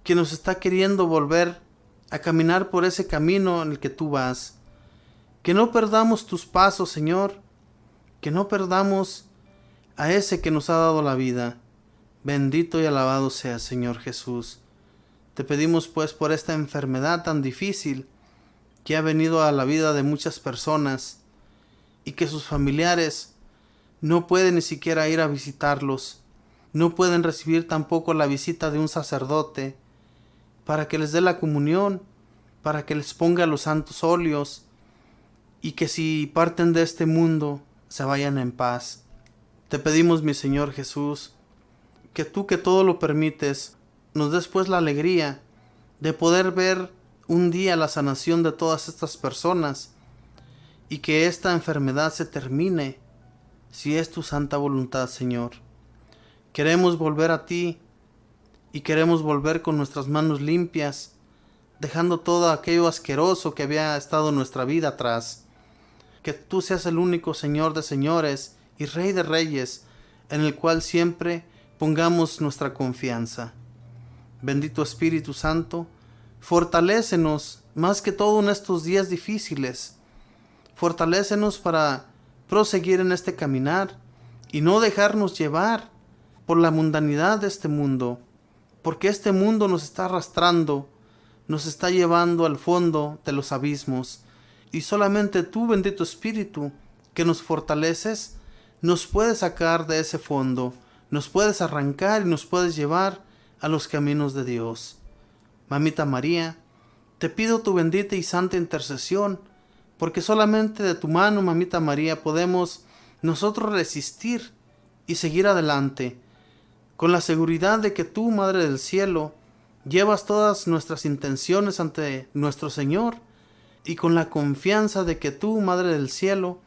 quien nos está queriendo volver a caminar por ese camino en el que tú vas. Que no perdamos tus pasos, Señor, que no perdamos a ese que nos ha dado la vida. Bendito y alabado sea, Señor Jesús. Te pedimos pues por esta enfermedad tan difícil que ha venido a la vida de muchas personas y que sus familiares no pueden ni siquiera ir a visitarlos, no pueden recibir tampoco la visita de un sacerdote para que les dé la comunión, para que les ponga los santos óleos y que si parten de este mundo se vayan en paz. Te pedimos, mi Señor Jesús, que tú que todo lo permites, nos des pues la alegría de poder ver un día la sanación de todas estas personas y que esta enfermedad se termine, si es tu santa voluntad, Señor. Queremos volver a ti y queremos volver con nuestras manos limpias, dejando todo aquello asqueroso que había estado en nuestra vida atrás. Que tú seas el único Señor de señores y Rey de reyes, en el cual siempre pongamos nuestra confianza. Bendito Espíritu Santo, fortalécenos más que todo en estos días difíciles. Fortalécenos para proseguir en este caminar y no dejarnos llevar por la mundanidad de este mundo, porque este mundo nos está arrastrando, nos está llevando al fondo de los abismos, y solamente tú, bendito Espíritu, que nos fortaleces, nos puedes sacar de ese fondo, nos puedes arrancar y nos puedes llevar a los caminos de Dios. Mamita María, te pido tu bendita y santa intercesión, porque solamente de tu mano, Mamita María, podemos nosotros resistir y seguir adelante, con la seguridad de que tú, Madre del Cielo, llevas todas nuestras intenciones ante nuestro Señor, y con la confianza de que tú, Madre del Cielo,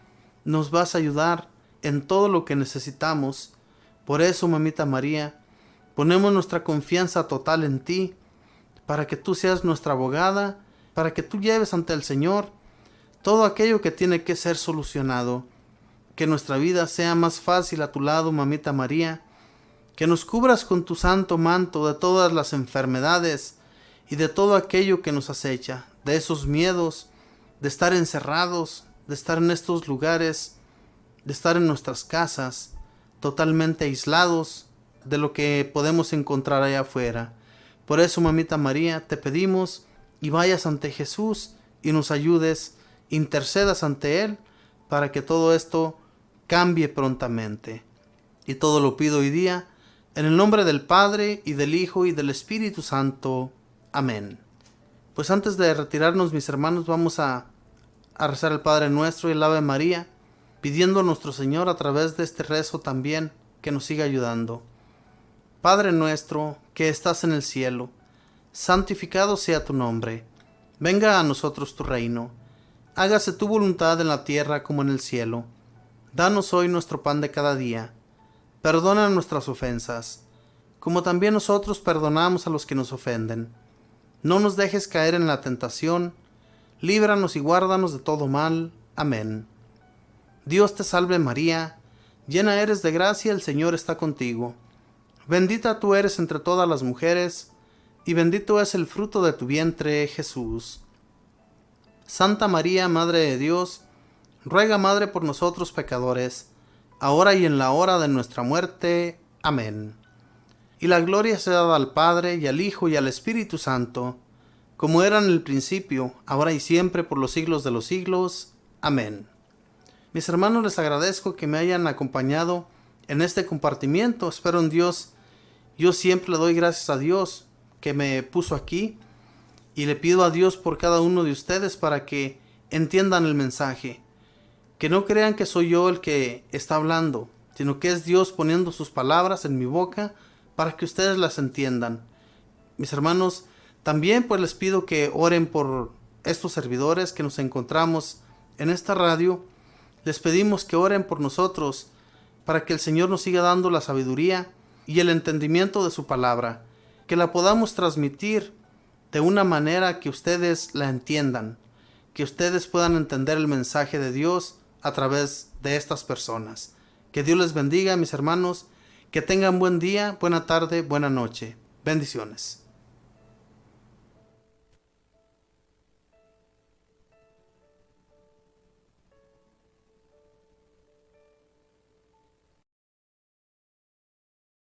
nos vas a ayudar en todo lo que necesitamos. Por eso, Mamita María, ponemos nuestra confianza total en ti, para que tú seas nuestra abogada, para que tú lleves ante el Señor todo aquello que tiene que ser solucionado. Que nuestra vida sea más fácil a tu lado, Mamita María, que nos cubras con tu santo manto de todas las enfermedades y de todo aquello que nos acecha, de esos miedos, de estar encerrados, de estar en estos lugares, de estar en nuestras casas, totalmente aislados de lo que podemos encontrar allá afuera. Por eso, Mamita María, te pedimos y vayas ante Jesús y nos ayudes, intercedas ante Él para que todo esto cambie prontamente. Y todo lo pido hoy día en el nombre del Padre y del Hijo y del Espíritu Santo. Amén. Pues antes de retirarnos, mis hermanos, vamos a rezar el Padre Nuestro y el Ave María, pidiendo a nuestro Señor a través de este rezo también que nos siga ayudando. Padre nuestro que estás en el cielo, santificado sea tu nombre. Venga a nosotros tu reino. Hágase tu voluntad en la tierra como en el cielo. Danos hoy nuestro pan de cada día. Perdona nuestras ofensas, como también nosotros perdonamos a los que nos ofenden. No nos dejes caer en la tentación, líbranos y guárdanos de todo mal. Amén. Dios te salve María, llena eres de gracia, el Señor está contigo. Bendita tú eres entre todas las mujeres, y bendito es el fruto de tu vientre, Jesús. Santa María, Madre de Dios, ruega, Madre, por nosotros pecadores, ahora y en la hora de nuestra muerte. Amén. Y la gloria sea dada al Padre, y al Hijo, y al Espíritu Santo, como era en el principio, ahora y siempre, por los siglos de los siglos. Amén. Mis hermanos, les agradezco que me hayan acompañado en este compartimiento. Espero en Dios. Yo siempre le doy gracias a Dios que me puso aquí, y le pido a Dios por cada uno de ustedes para que entiendan el mensaje. Que no crean que soy yo el que está hablando, sino que es Dios poniendo sus palabras en mi boca para que ustedes las entiendan. Mis hermanos, también pues les pido que oren por estos servidores que nos encontramos en esta radio. Les pedimos que oren por nosotros para que el Señor nos siga dando la sabiduría y el entendimiento de su palabra, que la podamos transmitir de una manera que ustedes la entiendan, que ustedes puedan entender el mensaje de Dios a través de estas personas. Que Dios les bendiga, mis hermanos, que tengan buen día, buena tarde, buena noche. Bendiciones.